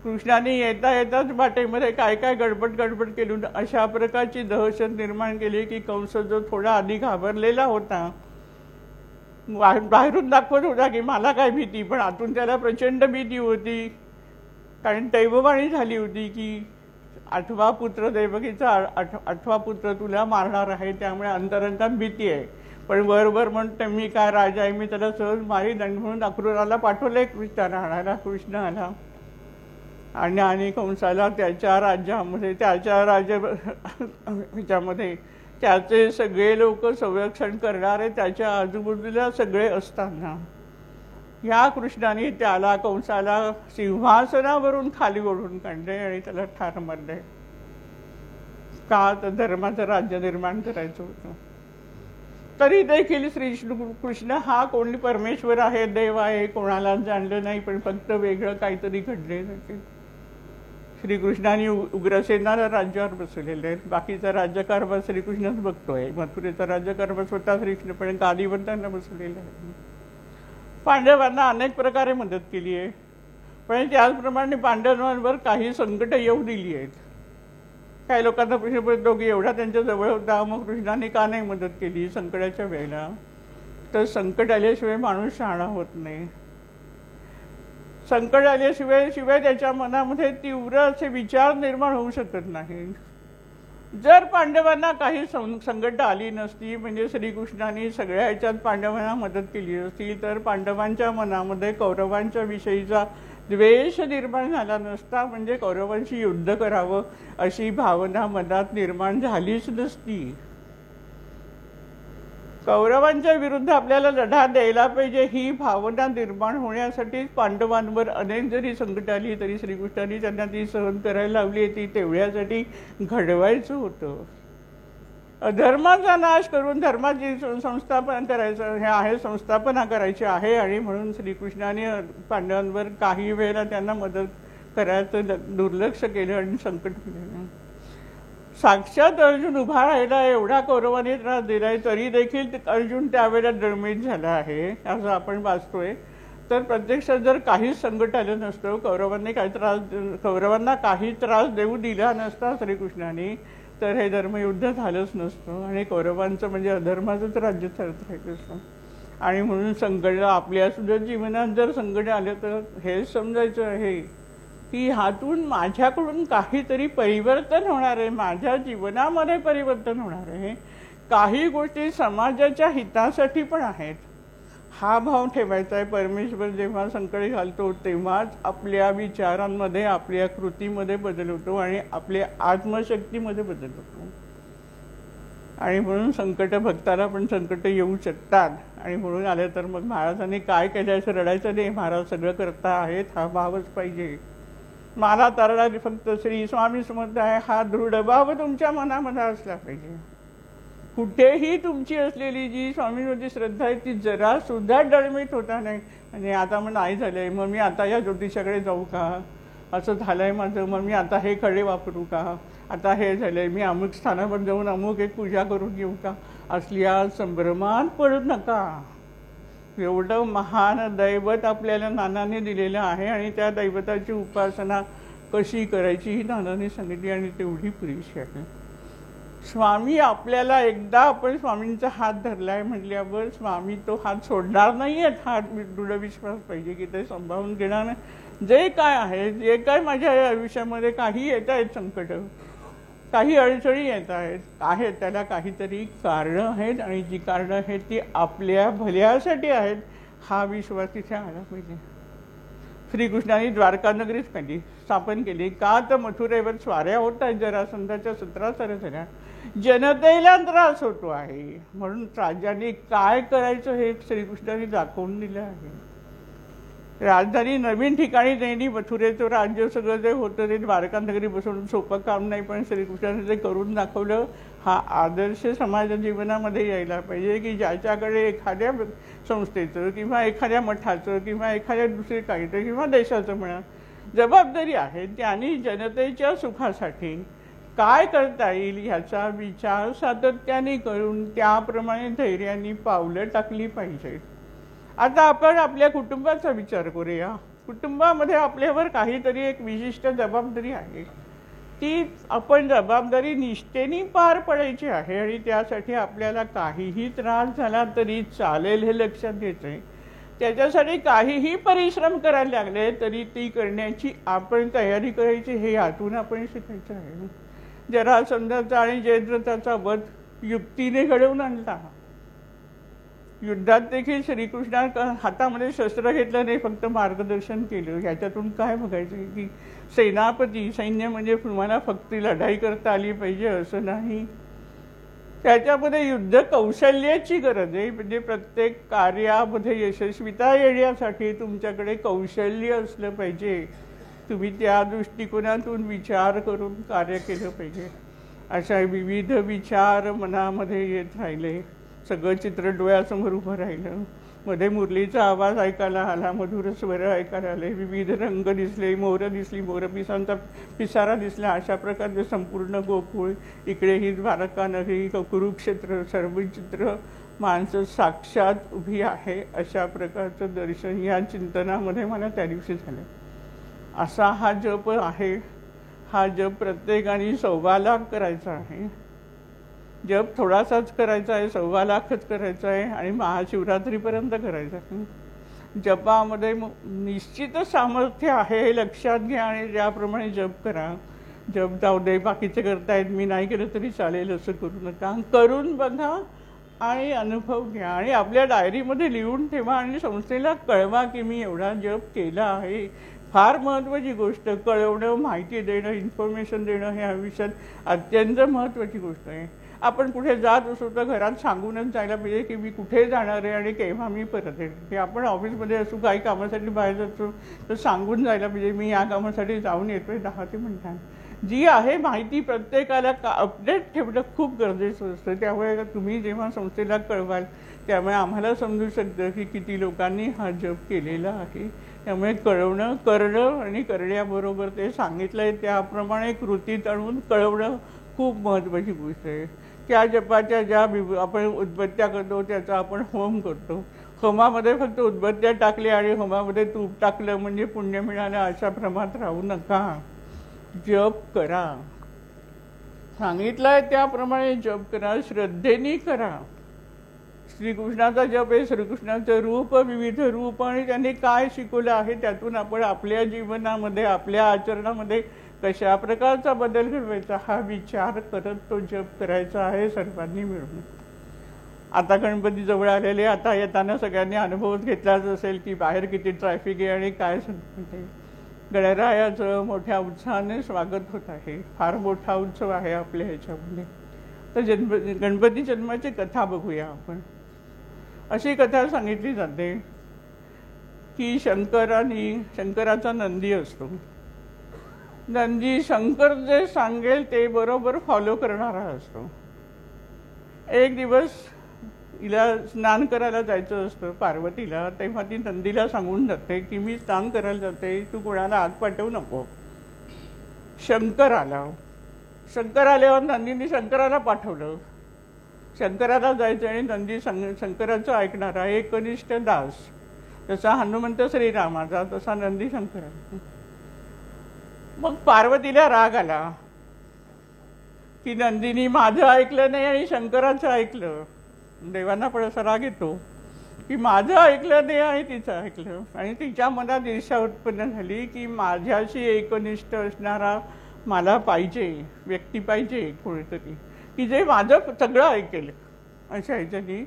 कृष्णाने येता येताच वाटेमध्ये काय काय गडबड केली, अशा प्रकारची दहशत निर्माण केली की कंस जो थोडा आधी घाबरलेला होता, बाहेरून दाखवत होता की मला काय भीती, पण आतून त्याला प्रचंड भीती होती. कारण दैववाणी झाली होती की 8वा पुत्र देवकीचा 8वा पुत्र तुला मारणार आहे, त्यामुळे अंतरंगात भीती आहे. पण वरवर म्हणते मी काय राजा आहे, मी त्याला सहज मारी दंड म्हणून अक्रूराला पाठवलंय कृष्णाला आणायला. कृष्ण आला आणि कंसाला त्याच्या राज्यामध्ये, त्याच्या ह्याच्यामध्ये त्याचे सगळे लोक संरक्षण करणारे त्याच्या आजूबाजूला सगळे असताना या कृष्णाने त्याला कंसाला सिंहासनावरून खाली ओढून काढले आणि त्याला ठार मारले. का, तर धर्माचं राज्य निर्माण करायचं होतं. तरी देखील कृष्ण हा कोणी परमेश्वर आहे, देव आहे, कोणाला जाणलं नाही, पण फक्त वेगळं काहीतरी घडले. श्रीकृष्णाने उग्रसेनाला राज्यावर बसवलेले आहेत. बाकीचा राज्यकारभार श्रीकृष्णच बघतोय. मथुरेचा राज्यकारभार स्वतः श्रीकृष्ण पण गादीवर त्यांना बसवलेला आहे. पांडवांना अनेक प्रकारे मदत केली आहे, पण त्याचप्रमाणे पांडवांवर काही संकट येऊ दिली आहेत. काही लोकांना प्रश्न पडतो की एवढा त्यांच्या जवळ होता, मग कृष्णाने का नाही मदत केली संकटाच्या वेळेला? तर संकट आल्याशिवाय माणूस शहाणा होत नाही. संकट आल्याशिवाय त्याच्या मनामध्ये तीव्र असे विचार निर्माण होऊ शकत नाही. जर पांडवांना काही संकट आली नसती, म्हणजे श्रीकृष्णाने सगळ्या ह्याच्यात पांडवांना मदत केली असती, तर पांडवांच्या मनामध्ये कौरवांच्या विषयीचा द्वेष निर्माण झाला नसता, म्हणजे कौरवांशी युद्ध करावं अशी भावना मनात निर्माण झालीच नसती. कौरवांच्या विरुद्ध आपल्याला लढा द्यायला पाहिजे ही भावना निर्माण होण्यासाठी पांडवांवर अनेक जरी संकट आली तरी श्रीकृष्णाने त्यांना ती सहन करायला लावली. ती तेवढ्यासाठी घडवायचं होतं. अधर्माचा नाश करून धर्माची संस्थापना करायचं हे आहे, संस्थापना करायची आहे. आणि म्हणून श्रीकृष्णाने पांडवांवर काही वेळेला त्यांना मदत करायचं दुर्लक्ष केलं आणि संकट केलं. साक्षात अर्जुन उभा राहिला, एवढा कौरवाने त्रास दिलाय, तरी देखील अर्जुन त्यावेळेला डळमळीत झाला आहे असं आपण वाचतोय. तर प्रत्यक्षात जर काहीच संकट आलं नसतं, कौरवांना काही त्रास देऊ दिला नसता श्रीकृष्णाने, तर हे धर्मयुद्ध झालंच नसतं आणि कौरवांचं म्हणजे अधर्माचंच राज्य चालत राहिलं असतं. आणि म्हणून संकट आपल्या सुद्धा जीवनात जर संकट आलं तर हेच समजायचं आहे की ह्यातून माझ्याकडून काहीतरी परिवर्तन होणार आहे, माझ्या जीवनामध्ये परिवर्तन होणार आहे, काही गोष्टी समाजाच्या हितासाठी पण आहेत, हा भाव ठेवायचा आहे. परमेश्वर जेव्हा संकट घालतो तेव्हाच आपल्या विचारांमध्ये, आपल्या कृतीमध्ये बदल होतो आणि आपल्या आत्मशक्तीमध्ये बदल होतो. आणि म्हणून संकट भक्ताला पण संकट येऊ शकतात. आणि म्हणून आले तर मग महाराजांनी काय केलं असं रडायचं नाही, महाराज सगळं करता आहेत हा भावच पाहिजे. मला तारणारी फक्त श्री स्वामी समर्थ आहे हा दृढ भाव तुमच्या मनामध्ये असला पाहिजे. कुठेही तुमची असलेली जी स्वामींवरची श्रद्धा आहे ती जरा सुद्धा डळमळीत होता नाही. म्हणजे आता मग नाही झालंय, मग मी आता या ज्योतिषाकडे जाऊ का, असं झालंय माझं, मग मी आता हे खडे वापरू का, आता हे झालंय मी अमुक स्थानावर जाऊन अमुक एक पूजा करून घेऊ का, असल्या संभ्रमात पडू नका. एवढं महान दैवत आपल्याला नानाने दिलेलं आहे आणि त्या दैवताची उपासना कशी करायची ही नानाने सांगितली आणि तेवढी पुरेशी आहे. स्वामी आपल्याला एकदा आपण स्वामींचा हात धरलाय म्हटल्यावर स्वामी तो हात सोडणार नाही आहेत, हा दृढ विश्वास पाहिजे की ते सांभाळून घेणार नाही. जे काय आहे, जे काय माझ्या आयुष्यामध्ये काही येत आहेत संकट, काही अडचणी येत आहेत त्याला काहीतरी कारणं आहेत आणि जी कारणं आहेत ती आपल्या भल्यासाठी आहेत, हा विश्वास तिथे आला पाहिजे. श्रीकृष्णाने द्वारका नगरीच पहिली स्थापन केली का, तर मथुरेवर स्वाऱ्या होत आहेत, जरासंधाच्या 17 साऱ्या झाल्या, जनतेला त्रास होतो आहे, म्हणून राजाने काय करायचं हे श्रीकृष्णाने दाखवून दिलं आहे. राजधानी नवीन ठिकाणी नेली, मथुरेचं राज्य सगळं जे होतं ते द्वारका नगरी बसवून सोपं काम नाही, पण श्रीकृष्णाने ते करून दाखवलं. हा आदर्श समाज जीवनामध्ये यायला पाहिजे की ज्याच्याकडे एखाद्या संस्थेचं किंवा एखाद्या मठाचं किंवा एखाद्या दुसरी काहीतरी किंवा देशाचं म्हणा जबाबदारी आहे, त्यांनी जनतेच्या सुखासाठी काय करता येईल ह्याचा विचार सातत्याने करून त्याप्रमाणे धैर्याने पावलं टाकली पाहिजेत. आता आपण आपल्या कुटुंबाचा विचार करूया. कुटुंबामध्ये आपल्यावर काहीतरी एक विशिष्ट जबाबदारी आहे, ती आपण जबाबदारी निष्ठेने पार पडायची आहे आणि त्यासाठी आपल्याला काहीही त्रास झाला तरी चालेल हे लक्षात घ्यायचंय. त्याच्यासाठी काहीही परिश्रम करायला लागले तरी ती करण्याची आपण तयारी करायची, हे यातून आपण शिकायचं आहे. जरासंधाचा आणि जयद्रथाचा वध युक्तीने घडवून आणला. युद्धात देखील श्रीकृष्णा हातामध्ये शस्त्र घेतलं नाही, फक्त मार्गदर्शन केलं. ह्याच्यातून काय बघायचं की सेनापती सैन्य म्हणजे तुम्हाला फक्त लढाई करता आली पाहिजे असं नाही, त्याच्यामध्ये युद्ध कौशल्याची गरज आहे. म्हणजे प्रत्येक कार्यामध्ये यशस्वीता येण्यासाठी तुमच्याकडे कौशल्य असलं पाहिजे, तुम्ही त्या दृष्टिकोनातून विचार करून कार्य केलं पाहिजे. अशा विविध विचार मनामध्ये येत राहिले, सगळं चित्र डोळ्यासमोर उभं राहिलं. मध्ये मुरलीचा आवाज ऐकायला आला, मधुर स्वर ऐकायला आले, विविध रंग दिसले, मोर दिसली, मोरपिसांचा पिसारा दिसला. अशा प्रकारचे संपूर्ण गोकुळ, इकडे ही द्वारका नगरी, कुरुक्षेत्र, सर्व चित्र माणसं साक्षात उभी आहे, अशा प्रकारचं दर्शन या चिंतनामध्ये मला त्या दिवशी झालं. असा हा जप आहे. हा जप प्रत्येकाने 1.25 लाख करायचा आहे. जप थोडासाच करायचा आहे, 1.25 लाखच करायचा आहे आणि महाशिवरात्रीपर्यंत करायचा आहे. जपामध्ये निश्चितच सामर्थ्य आहे हे लक्षात घ्या आणि त्याप्रमाणे जप करा. जप जाऊ दे बाकीचे करतायत मी नाही केलं तरी चालेल असं करू नका. करून बघा आणि अनुभव घ्या आणि आपल्या डायरीमध्ये लिहून ठेवा आणि संस्थेला कळवा की मी एवढा जप केला आहे. फार महत्त्वाची गोष्ट कळवणं, माहिती देणं, इन्फॉर्मेशन देणं हे आयुष्यात अत्यंत महत्त्वाची गोष्ट आहे. आपण कुठे जात असो तर घरात सांगूनच जायला पाहिजे की मी कुठे जाणार आहे आणि केव्हा मी परत येईल. की आपण ऑफिसमध्ये असू काही कामासाठी बाहेर जातो तर सांगून जायला पाहिजे मी या कामासाठी जाऊन येतोय 10 ते म्हणतात. जी आहे माहिती प्रत्येकाला अपडेट ठेवणं खूप गरजेचं असतं. त्यामुळे तुम्ही जेव्हा संस्थेला कळवाल त्यामुळे आम्हाला समजू शकतं की किती लोकांनी हा जप केलेला आहे. त्यामुळे कळवणं, करणं आणि करण्याबरोबर ते सांगितलंय त्याप्रमाणे कृतीत आणून कळवणं खूप महत्त्वाची गोष्ट आहे. त्या जपाच्या ज्या आपण उदबत्त्या करतो त्याचा आपण होम करतो. होमामध्ये फक्त उदबत्त्या टाकल्या आणि होमामध्ये तूप टाकलं म्हणजे पुण्य मिळालं अशा भ्रमात राहू नका. जप करा, सांगितलंय त्याप्रमाणे जप करा, श्रद्धेने करा. श्रीकृष्णाचा जप आहे, श्रीकृष्णाचं रूप, विविध रूप आणि त्यांनी काय शिकवलं आहे त्यातून आपण आपल्या जीवनामध्ये आपल्या आचरणामध्ये कशा प्रकारचा बदल घडवायचा हा विचार करत तो जप करायचा आहे सर्वांनी मिळून. आता गणपती जवळ आलेले, आता येताना सगळ्यांनी अनुभवच घेतलाच असेल की बाहेर किती ट्रॅफिक आहे आणि काय सांगते. गणरायाचं मोठ्या उत्साहाने स्वागत होत आहे. फार मोठा उत्सव आहे आपल्या ह्याच्यामध्ये. तर गणपती जन्माची कथा बघूया आपण. अशी कथा सांगितली जाते की शंकराचा नंदी असतो. नंदी शंकर जे सांगेल ते बरोबर फॉलो करणारा असतो. एक दिवस हिला स्नान करायला जायचं असतं पार्वतीला, तेव्हा ती नंदीला सांगून जाते की मी स्नान करायला जाते, तू कोणाला आत पाठवू नको. शंकर आल्यावर नंदीने शंकराला पाठवलं. शंकराला जायचं आणि नंदी शंकराचं ऐकणारा एकनिष्ठ दास. जसा हनुमंत श्रीरामाचा तसा नंदी शंकराचा. मग पार्वतीला राग आला की नंदीनी माझं ऐकलं नाही आणि शंकराचं ऐकलं. देवांना पण असा राग येतो की माझं ऐकलं नाही आणि तिचं ऐकलं. आणि तिच्या मनात ईर्ष्या उत्पन्न झाली की माझ्याशी एकनिष्ठ असणारा मला पाहिजे, व्यक्ती पाहिजे कोणीतरी की जे माझं सगळं ऐकेल अशा ह्याच्यानी.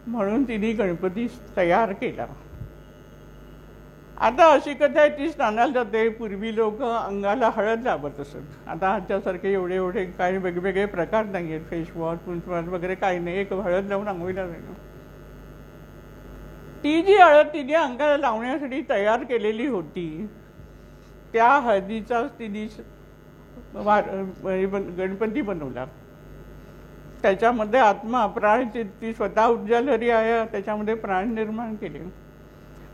म्हणून तिने गणपती तयार केला. आता अशी कथा आहे, ती स्नानाला जाते. पूर्वी लोक अंगाला हळद लावत असत. आता आजच्यासारखे एवढे काही वेगवेगळे प्रकार नाही आहेत. फेसवॉश पुंचवॉश वगैरे काही नाही. एक हळद लावून आंघोळीला जाणं. ती जी हळद तिने अंगाला लावण्यासाठी तयार केलेली होती त्या हळदीचाच तिने गणपती बनवला. त्याच्यामध्ये आत्मा प्राण ती स्वतः उज्ज्वलहरी आहे, त्याच्यामध्ये प्राण निर्माण केले.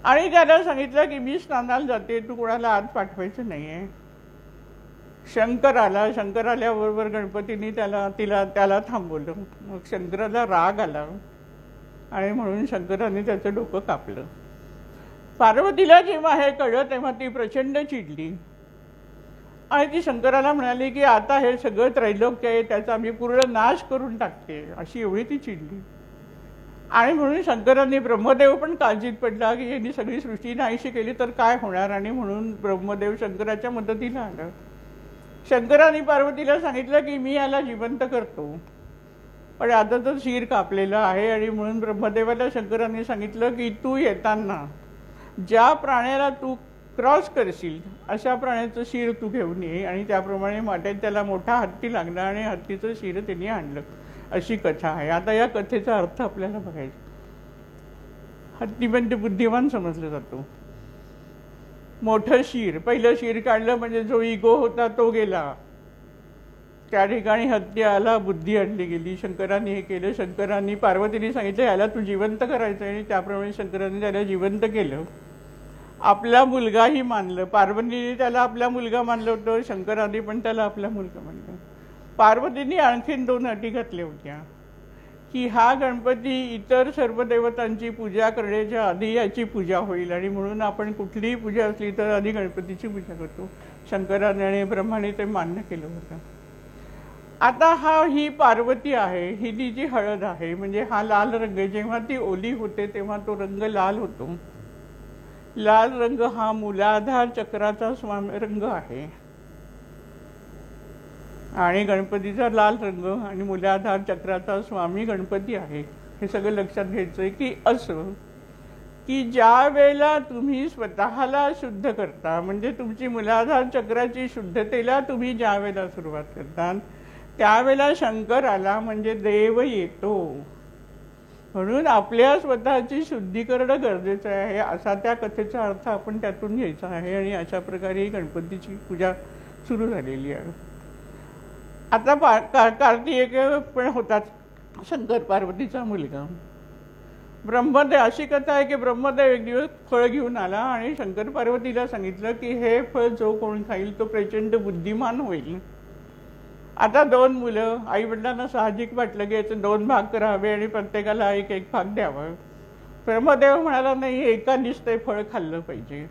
आणि त्याला सांगितलं की मी स्नानाला जाते, तू कोणाला आत पाठवायचं नाहीये. शंकर आल्याबरोबर गणपतीने त्याला थांबवलं. मग शंकराला राग आला आणि म्हणून शंकराने त्याचं डोकं कापलं. पार्वतीला जेव्हा हे कळलं तेव्हा ती प्रचंड चिडली आणि ती शंकराला म्हणाली की आता हे सगळं त्रैलोक्य आहे त्याचा मी पूर्ण नाश करून टाकते. अशी एवढी ती चिडली. आणि म्हणून शंकरांनी ब्रह्मदेव पण काळजीत पडला की यांनी सगळी सृष्टी नाहीशी केली तर काय होणार. आणि म्हणून ब्रह्मदेव शंकराच्या मदतीला आला. शंकरांनी पार्वतीला सांगितलं की मी याला जिवंत करतो, पण आता तर शिर कापलेलं आहे. आणि म्हणून ब्रह्मदेवाला शंकरांनी सांगितलं की तू येताना ज्या प्राण्याला तू क्रॉस करशील अशा प्राण्याचं शिर तू घेऊन ये. आणि त्याप्रमाणे वाटेत त्याला मोठा हत्ती लागला आणि हत्तीचं शिर त्यांनी आणलं. अशी कथा आहे. आता या कथेचा अर्थ आपल्याला बघायचा. हत्ती म्हणजे बुद्धिमान समजला जातो. मोठं शिर, पहिलं शिर काढलं म्हणजे जो इगो होता तो गेला. त्या ठिकाणी हत्ती आला, बुद्धी आणली गेली. शंकरांनी हे केलं. शंकरांनी पार्वतीने सांगितलं याला तू जिवंत करायचं आणि त्याप्रमाणे शंकरांनी त्याला जिवंत केलं. आपला मुलगाही मानलं. पार्वतीने त्याला आपला मुलगा मानलं होतं, शंकरांनी पण त्याला आपला मुलगा मानलं. पार्वतीने आणखीन 2 अटी घातल्या होत्या की हा गणपती इतर सर्व देवतांची पूजा करण्याच्या आधी याची पूजा होईल. आणि म्हणून आपण कुठलीही पूजा असली तर आधी गणपतीची पूजा करतो. शंकराने आणि ब्रह्माने ते मान्य केलं होतं. आता ही पार्वती आहे, ही ती जी हळद आहे म्हणजे हा लाल रंग, जेव्हा ती ओली होते तेव्हा तो रंग लाल होतो. लाल रंग हा मूलाधार चक्राचा रंग आहे. आणि गणपतीचा लाल रंग आणि मूलाधार चक्राचा स्वामी गणपती आहे. हे सगळं लक्षात घ्यायचंय की असं की ज्या वेळेला तुम्ही स्वतःला शुद्ध करता म्हणजे तुमची मूलाधार चक्राची शुद्धतेला तुम्ही ज्या वेळेला सुरुवात करता त्यावेळेला शंकर आला म्हणजे देव येतो. म्हणून आपल्या स्वतःची शुद्धी करणं गरजेचं आहे असा त्या कथेचा अर्थ आपण त्यातून घ्यायचा आहे. आणि अशा प्रकारे गणपतीची पूजा सुरू झालेली आहे. आता कार्तिक पण होतात शंकर पार्वतीचा मुलगा. ब्रह्मदेव, अशी कथा आहे की ब्रह्मदेव एक दिवस फळ घेऊन आला आणि शंकर पार्वतीला सांगितलं की हे फळ जो कोण खाईल तो प्रचंड बुद्धिमान होईल. आता 2 मुलं, आई वडिलांना साहजिक वाटलं की याचे 2 भाग करावे आणि प्रत्येकाला एक एक भाग द्यावा. ब्रह्मदेव म्हणाला नाही, एकानीच ते फळ खाल्लं पाहिजे.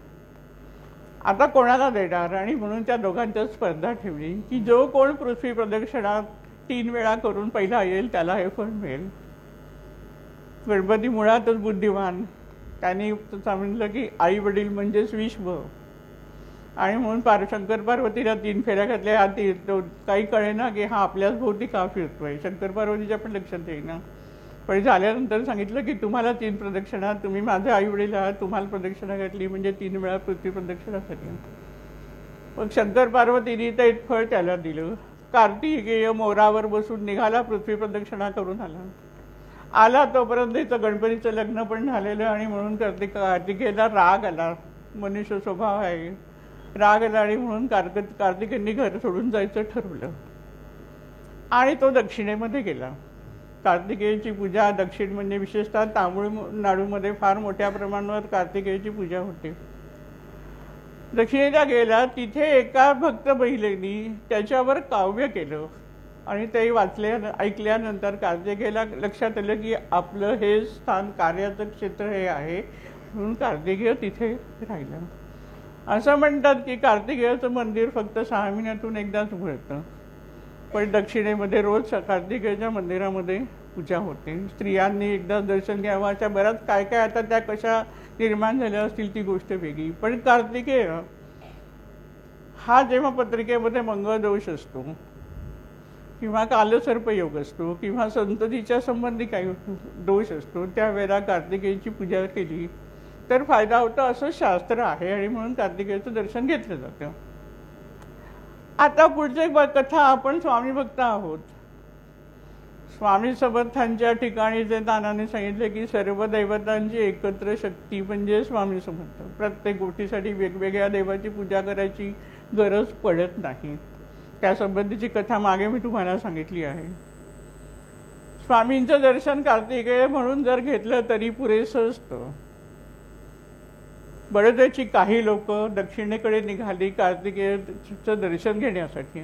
आता कोणाला देणार? आणि म्हणून त्या दोघांच्यात स्पर्धा ठेवली की जो कोण पृथ्वी प्रदक्षिणा 3 वेळा करून पहिला येईल त्याला हे फळ मिळेल. गणपती मुळातच बुद्धिमान, त्यांनी समजलं की आई वडील म्हणजेच विश्व, आणि म्हणून शंकर पार्वतीला 3 फेऱ्या घातल्या. काही कळेना की हा आपल्याच भोवती का फिरतोय. शंकर पार्वतीच्या पण लक्षात येईना. पण झाल्यानंतर सांगितलं की तुम्हाला 3 प्रदक्षिणा, तुम्ही माझे आई वडील आहात, तुम्हाला प्रदक्षिणा घातली म्हणजे 3 वेळा पृथ्वी प्रदक्षिणा झाली. मग शंकर पार्वतीने ते एक फळ त्याला दिलं. कार्तिकेय मोरावर बसून निघाला, पृथ्वी प्रदक्षिणा करून आला तोपर्यंत इथं गणपतीचं लग्न पण झालेलं, आणि म्हणून कार्तिकेयला राग आला. मनुष्य स्वभाव आहे, राग आला, आणि म्हणून कार्तिकेयांनी घर सोडून जायचं ठरवलं आणि तो दक्षिणेमध्ये गेला. कार्तिकेयची पूजा दक्षिण म्हणजे विशेषतः तामिळनाडूमध्ये फार मोठ्या प्रमाणावर कार्तिकेयची पूजा होते. दक्षिणेला गेला, तिथे एका भक्त महिलेनी त्याच्यावर काव्य केलं आणि ते ऐकल्यानंतर कार्तिकेयला लक्षात आलं की आपलं हे स्थान, कार्याचं क्षेत्र हे आहे, म्हणून कार्तिकेय तिथे राहिलं. असं म्हणतात की कार्तिकेयाचं मंदिर फक्त 6 महिन्यातून एकदाच उघडतं, पण दक्षिणेमध्ये रोज कार्तिकेयाच्या मंदिरामध्ये पूजा होते. स्त्रियांनी एकदा दर्शन घ्यावं. अशा बऱ्याच काय काय, आता त्या कशा निर्माण झाल्या असतील ती गोष्ट वेगळी. पण कार्तिकेय हा जेव्हा पत्रिकेमध्ये मंगळ दोष असतो किंवा कालसर्पयोग असतो किंवा संततीच्या संबंधी काही दोष असतो, त्यावेळेला कार्तिकेयची पूजा केली तर फायदा होतो असं शास्त्र आहे, आणि म्हणून कार्तिकेयचं दर्शन घेतलं जातं. आता पुढचे कथा, आपण स्वामी भक्त आहोत. स्वामी समर्थांच्या ठिकाणी जे नानाने सांगितले की सर्व दैवतांची एकत्र शक्ती म्हणजे स्वामी समर्थ. प्रत्येक गोष्टीसाठी वेगवेगळ्या देवाची पूजा करायची गरज पडत नाही. त्यासंबंधीची कथा मागे मी तुम्हाला सांगितली आहे. स्वामींचं दर्शन कार्तिकेय म्हणून जर घेतलं तरी पुरेसं असतं. बडोद्याची काही लोक दक्षिणेकडे निघाली कार्तिकेयचं दर्शन घेण्यासाठी.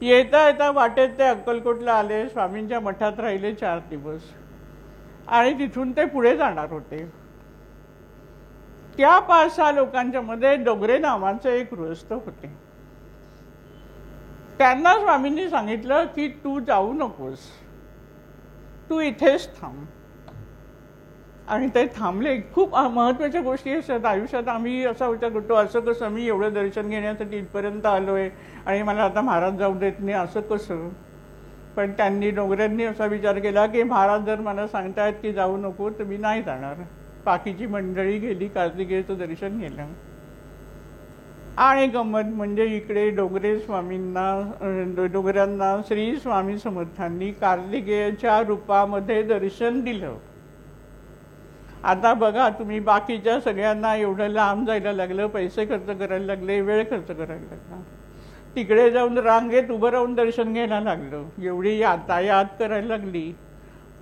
येता येता वाटेत ते अक्कलकोटला आले, स्वामींच्या मठात राहिले 4 दिवस, आणि तिथून ते पुढे जाणार होते. त्या 5-6 लोकांच्या मध्ये डोगरे नावाचे एक गृहस्थ होते. त्यांना स्वामींनी सांगितलं की तू जाऊ नकोस, तू इथेच थांब. आणि ते थांबले. खूप महत्त्वाच्या गोष्टी असतात आयुष्यात. आम्ही असा विचार करतो, असं कसं, मी एवढं दर्शन घेण्यासाठी इथपर्यंत आलोय आणि मला आता महाराज जाऊ देत नाही, असं कसं. पण त्यांनी, डोंगऱ्यांनी असा विचार केला की महाराज जर मला सांगतायत की जाऊ नको तर मी नाही जाणार. बाकीची मंडळी गेली, कार्तिकेयचं दर्शन घेतलं. आणि गंमत म्हणजे इकडे डोंगऱ्यांना श्री स्वामी समर्थांनी कार्तिकेयच्या रूपामध्ये दर्शन दिलं. आता बघा तुम्ही, बाकीच्या सगळ्यांना एवढं लांब जायला लागलं, पैसे खर्च करायला लागले, वेळ खर्च करायला लागला, तिकडे जाऊन रांगेत उभं राहून दर्शन घ्यायला लागलं, एवढी यातायात करायला लागली.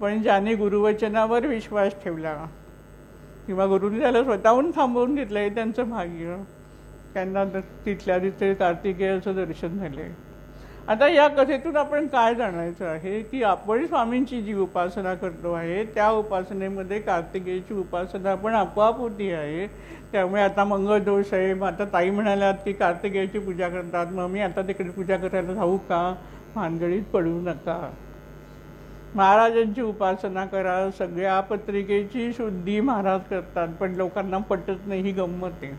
पण ज्याने गुरुवचनावर विश्वास ठेवला किंवा गुरुने त्याला स्वतःहून थांबवून घेतलंय त्यांचं भाग्य. त्यांना तिथल्या तिथे कार्तिकेयाचं दर्शन झालंय. आता या कथेतून आपण काय जाणायचं आहे की आपण स्वामींची जी उपासना करतो आहे त्या उपासनेमध्ये कार्तिकेयची उपासना पण आपोआप होती आहे. त्यामुळे आता मंगळ दोष आहे. मग आता ताई म्हणाल्यात की कार्तिकेयची पूजा करतात, मग मी आता तिकडे पूजा करायला जाऊ का? भानगडीत पडू नका. महाराजांची उपासना करा. सगळ्या पत्रिकेची शुद्धी महाराज करतात, पण लोकांना पटत नाही, ही गंमत आहे.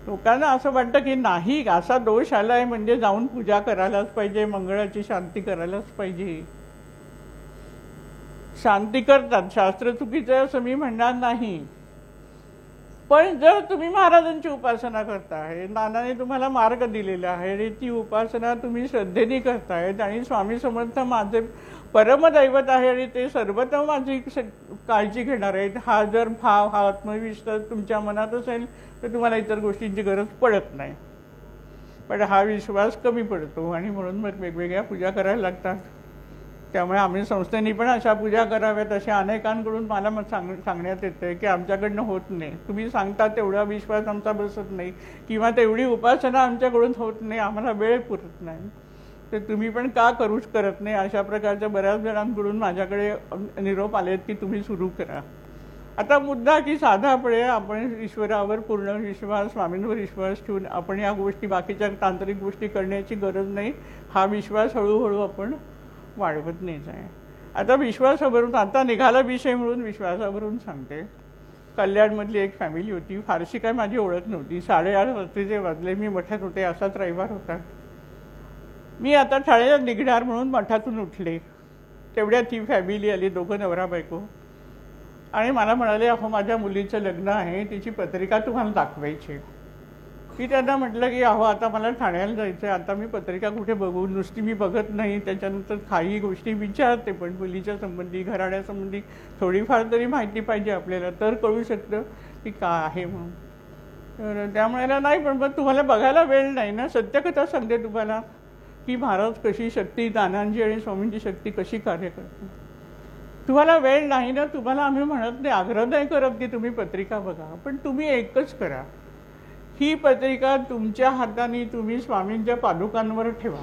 लोकांना असं वाटतं की नाही, असा दोष आलाय म्हणजे जाऊन पूजा करायलाच पाहिजे, मंगळाची शांती करायलाच पाहिजे. शांती करतात, शास्त्र चुकीचं असं मी म्हणणार नाही. पण जर तुम्ही महाराजांची उपासना करताय, नानाने तुम्हाला मार्ग दिलेला आहे आणि ती उपासना तुम्ही श्रद्धेने करतायत आणि स्वामी समर्थ माझे परमदैवत आहे आणि ते सर्वतः माझी काळजी घेणार आहेत, हा जर भाव, हा आत्मविश्वास तुमच्या मनात असेल तर तुम्हाला इतर गोष्टींची गरज पडत नाही. पण हा विश्वास कमी पडतो आणि म्हणून मग वेगवेगळ्या पूजा करायला लागतात. त्यामुळे आम्ही संस्थेने पण अशा पूजा कराव्यात अशा अनेकांकडून मला सांगण्यात येते की आमच्याकडनं होत नाही. तुम्ही सांगता तेवढा विश्वास आमचा बसत नाही किंवा तेवढी उपासना आमच्याकडून होत नाही, आम्हाला वेळ पुरत नाही. तर तुम्ही पण का करूच करत नाही, अशा प्रकारच्या बऱ्याच जणांकडून माझ्याकडे निरोप आलेत की तुम्ही सुरू करा. आता मुद्दा की साधापणे आपण ईश्वरावर पूर्ण विश्वास, स्वामींवर विश्वास ठेवून आपण या गोष्टी, बाकीच्या तांत्रिक गोष्टी करण्याची गरज नाही. हा विश्वास हळूहळू आपण वाढवत नाही आहे. आता विश्वासावरून, आता निघाला विषय म्हणून विश्वासावरून सांगते. कल्याणमधली एक फॅमिली होती, फारशी काय माझी ओळख नव्हती. 8:30 रात्रीचे वाजले, मी मठात होते, असाच रविवार होता. मी आता ठाण्याला निघणार म्हणून मठातून उठले. तेवढ्यात ती फॅमिली आली, दोघं नवरा बायको, आणि मला म्हणाले, अहो माझ्या मुलीचं लग्न आहे, तिची पत्रिका तुम्हाला दाखवायची. मी त्यांना म्हटलं की अहो आता मला ठाण्याला जायचं आहे, आता मी पत्रिका कुठे बघू, नुसती मी बघत नाही, त्याच्यानंतर काही गोष्टी विचारते, पण मुलीच्या संबंधी, घराण्यासंबंधी थोडीफार तरी माहिती पाहिजे आपल्याला, तर कळू शकतं की काय आहे म्हणून. तर त्या म्हणाल्या, नाही पण तुम्हाला बघायला वेळ नाही ना. सत्यकथा सांगते तुम्हाला की महाराज कशी शक्ती, दानांची आणि स्वामींची शक्ती कशी कार्य करते. तुम्हाला वेळ नाही ना, तुम्हाला आम्ही म्हणत नाही, आग्रह नाही करत की तुम्ही पत्रिका बघा, पण तुम्ही एकच करा, ही पत्रिका तुमच्या हाताने तुम्ही स्वामींच्या पादुकांवर ठेवा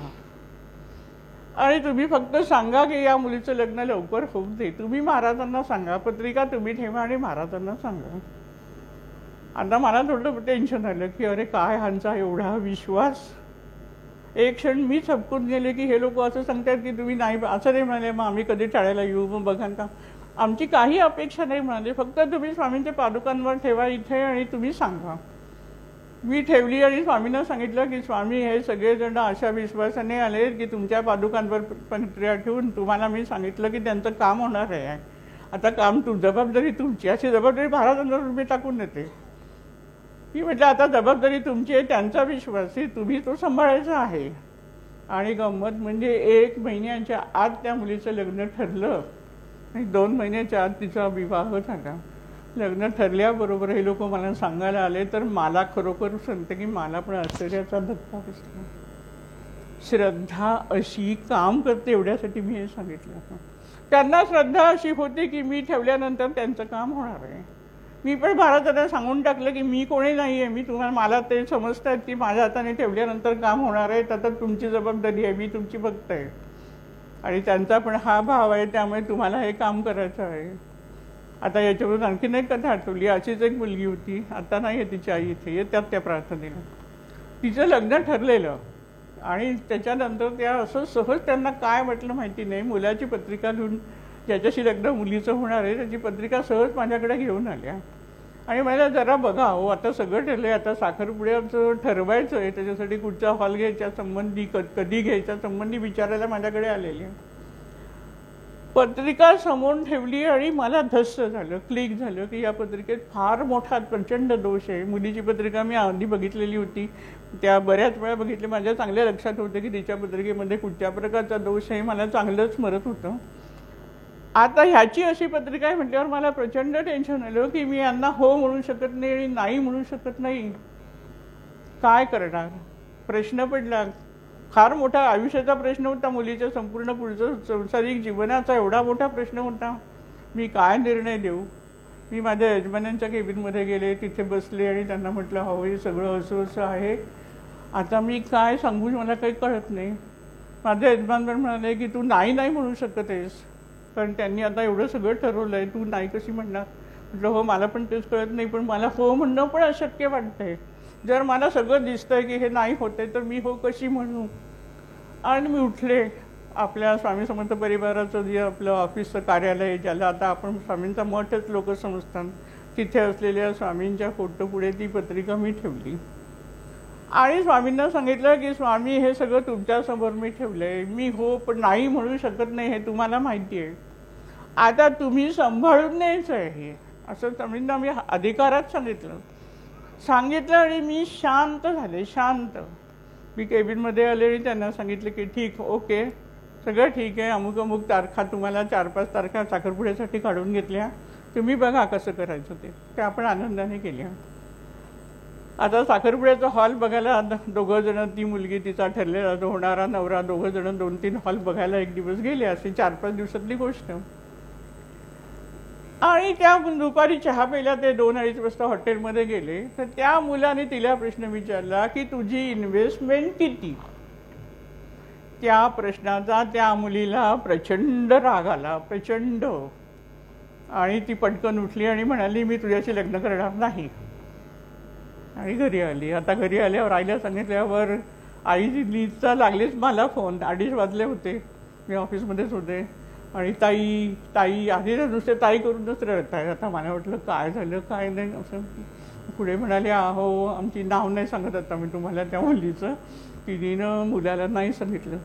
आणि तुम्ही फक्त सांगा की या मुलीचं लग्न लवकर होऊ दे. तुम्ही महाराजांना सांगा, पत्रिका तुम्ही ठेवा आणि महाराजांना सांगा. आता मला थोडं टेन्शन आलं की अरे काय ह्यांचा एवढा विश्वास. एक क्षण मी छपकून गेले की हे लोक असं सांगतात की तुम्ही नाही, असं नाही म्हणाले, मग आम्ही कधी टाळायला येऊ, मग बघा का. आमची काही अपेक्षा नाही म्हणाले, फक्त तुम्ही स्वामींच्या पादुकांवर ठेवा इथे आणि तुम्ही सांगा. मी ठेवली आणि स्वामींना सांगितलं की स्वामी हे सगळेजण अशा विश्वासाने आले की तुमच्या पादुकांवर पत्रिका ठेवून तुम्हाला मी सांगितलं की त्यांचं काम होणार आहे. आता काम जबाबदारी तुमची, अशी जबाबदारी महाराजांवर मी टाकून देते. मी म्हटलं आता जबाबदारी तुमची आहे, त्यांचा विश्वास आहे, तुम्ही तो सांभाळायचा आहे. आणि गंमत म्हणजे 1 महिन्याच्या आत त्या मुलीचं लग्न ठरलं आणि 2 महिन्याच्या आत तिचा विवाह झाला. लग्न ठरल्याबरोबर हे लोक मला सांगायला आले, तर मला खरोखर सांगते की मला पण आश्चर्याचा धक्का बसला. श्रद्धा अशी काम करते, एवढ्यासाठी मी हे सांगितलं. त्यांना श्रद्धा अशी होती की मी ठेवल्यानंतर त्यांचं काम होणार आहे. मी पण महाराजांना सांगून टाकलं की मी कोणी नाही आहे, मी तुम्हाला, मला ते समजतात की माझ्या हाताने ठेवल्यानंतर काम होणार आहे, तर तुमची जबाबदारी आहे, मी तुमची भक्त आहे आणि त्यांचा पण हा भाव आहे, त्यामुळे तुम्हाला हे काम करायचं आहे. आता याच्यावरून आणखीन एक कथा आठवली. अशीच एक मुलगी होती, आता नाही आहे तिची आई इथे, येतात त्या प्रार्थनेला. तिचं लग्न ठरलेलं आणि त्याच्यानंतर त्या असं सहज, त्यांना काय म्हटलं माहिती नाही, मुलाची पत्रिका घेऊन, ज्याच्याशी लग्न मुलीचं होणार आहे त्याची पत्रिका सहज माझ्याकडे घेऊन आल्या आणि मला जरा बघा हो, आता सगळं ठरलं आहे, आता साखरपुड्याचं ठरवायचं आहे, त्याच्यासाठी कुठचा हॉल घ्यायच्या संबंधी, कधी घ्यायच्या संबंधी विचारायला माझ्याकडे आलेली. पत्रिका समोर ठेवली आणि मला धस्स झालं, क्लिक झालं की या पत्रिकेत फार मोठा प्रचंड दोष आहे. मुलीची पत्रिका मी आधी बघितलेली होती, त्या बऱ्याच वेळा बघितले, माझ्या चांगल्या लक्षात होतं की तिच्या पत्रिकेमध्ये कुठच्या प्रकारचा दोष आहे, मला चांगलंच स्मरत होतं. आता ह्याची अशी पत्रिका आहे म्हटल्यावर मला प्रचंड टेन्शन आलं की मी यांना हो म्हणू शकत नाही आणि नाही म्हणू शकत नाही, काय करणार. प्रश्न पडला, फार मोठा आयुष्याचा प्रश्न होता, मुलीच्या संपूर्ण पुढचं संसारिक जीवनाचा एवढा मोठा प्रश्न होता. मी काय निर्णय देऊ. मी माझ्या यजमानांच्या केबिनमध्ये गेले, तिथे बसले आणि त्यांना म्हटलं हो हे सगळं असं असं आहे, आता मी काय सांगू, मला काही कळत नाही. माझे यजमान पण म्हणाले की तू नाही नाही म्हणू शकत आहेस, कारण त्यांनी आता एवढं सगळं ठरवलं आहे, तू नाही कशी म्हणणार. म्हटलं हो मला पण तेच कळत नाही, पण मला हो म्हणणं पण अशक्य वाटतंय. जर मला सगळं दिसतंय की हे नाही होतंय तर मी हो कशी म्हणू. आणि मी उठले. आपल्या स्वामी समर्थ परिवाराचं जे आपलं ऑफिसचं कार्यालय, ज्याला आता आपण स्वामींचा मठच लोक समजतात, तिथे असलेल्या स्वामींच्या फोटोपुढे ती पत्रिका मी ठेवली आणि स्वामींना सांगितलं की स्वामी हे सगळं तुमच्यासमोर मी ठेवलंय, मी हो पण नाही म्हणू शकत नाही, हे तुम्हाला माहिती आहे, आता तुम्ही सांभाळून न्यायचं आहे हे, असं स्वामींना मी अधिकारात सांगितलं आणि मी शांत झाले. शांत मी केबिनमध्ये आले आणि त्यांना सांगितलं की ठीक, ओके, सगळं ठीक आहे, अमुक अमुक तारखा तुम्हाला 4-5 तारखा साखरपुड्यासाठी काढून घेतल्या, तुम्ही बघा कसं करायचं ते आपण आनंदाने केल्या. आता साखरपुड्याचा हॉल बघायला दोघं जण, ती मुलगी, तिचा ठरलेला तो होणारा नवरा, दोघं जण 2-3 हॉल बघायला एक दिवस गेले. अशी 4-5 दिवसातली गोष्ट. आणि त्या दुपारी चहा प्यायला ते 2-2:30 वाजता हॉटेलमध्ये गेले, तर त्या मुलाने तिला प्रश्न विचारला की तुझी इन्व्हेस्टमेंट किती. त्या प्रश्नाचा त्या मुलीला प्रचंड राग आला, प्रचंड. आणि ती पटकन उठली आणि म्हणाली, मी तुझ्याशी लग्न करणार नाही. आणि घरी आली. आता घरी आल्यावर आईला सांगितल्यावर आईचा लागलेच मला फोन. 2:30 वाजले होते, मी ऑफिसमध्येच होते. आणि ताई ताई आधी नुसते ताई करूनच रडत आहे. आता मला वाटलं काय झालं काय नाही असं. पुढे म्हणाले, अहो आमची नाव नाही सांगत आता मी तुम्हाला त्या मुलीचं, तिने मुलाला नाही सांगितलं.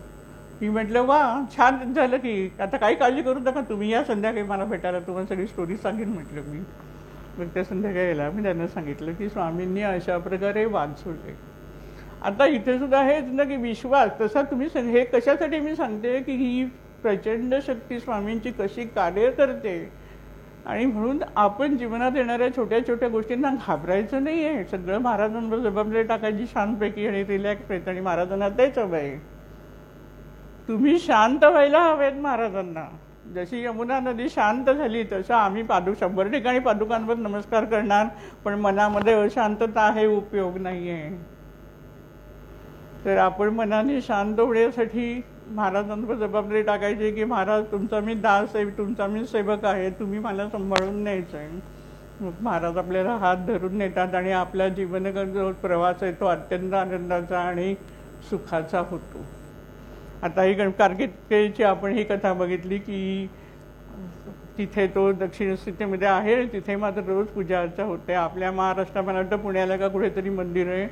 मी म्हटलं वा छान झालं की, आता काही काळजी करू नका, तुम्ही या संध्याकाळी मला भेटायला, तुम्हाला सगळी स्टोरी सांगेन म्हटलं मी. मग त्या संध्याकाळी यायला मी त्यांना सांगितलं की स्वामींनी अशा प्रकारे वाद सोडले. आता इथे सुद्धा हेच ना की विश्वास तसा तुम्ही हे कशासाठी मी सांगते की ही प्रचंड शक्ती स्वामींची कशी कार्य करते. आणि म्हणून आपण जीवनात येणाऱ्या छोट्या छोट्या गोष्टींना घाबरायचं नाही आहे. सगळं महाराजांवर जबाबदारी टाकायची शांतपैकी आणि रिलॅक्स व्हायचं. आणि महाराजांना तेच हवं आहे, तुम्ही शांत व्हायला हवेत महाराजांना. जशी यमुना नदी शांत झाली तसं आम्ही 100 ठिकाणी पादुकांवर नमस्कार करणार, पण मनामध्ये अशांतता आहे, उपयोग नाही आहे. तर आपण मनाने शांत होण्यासाठी महाराजांवर जबाबदारी टाकायची की महाराज तुमचा मी दास आहे, तुमचा मी सेवक आहे, तुम्ही मला सांभाळून न्यायचं आहे. मग महाराज आपल्याला हात धरून नेतात आणि आपला जीवन जो प्रवास आहे तो अत्यंत आनंदाचा आणि सुखाचा होतो. आता ही कार्तिकेयची आपण ही कथा बघितली की तिथे तो दक्षिण स्थितीमध्ये आहे, तिथे मात्र रोज पूजा अर्चा होते. आपल्या महाराष्ट्रात मला वाटतं पुण्याला का कुठेतरी मंदिर आहे.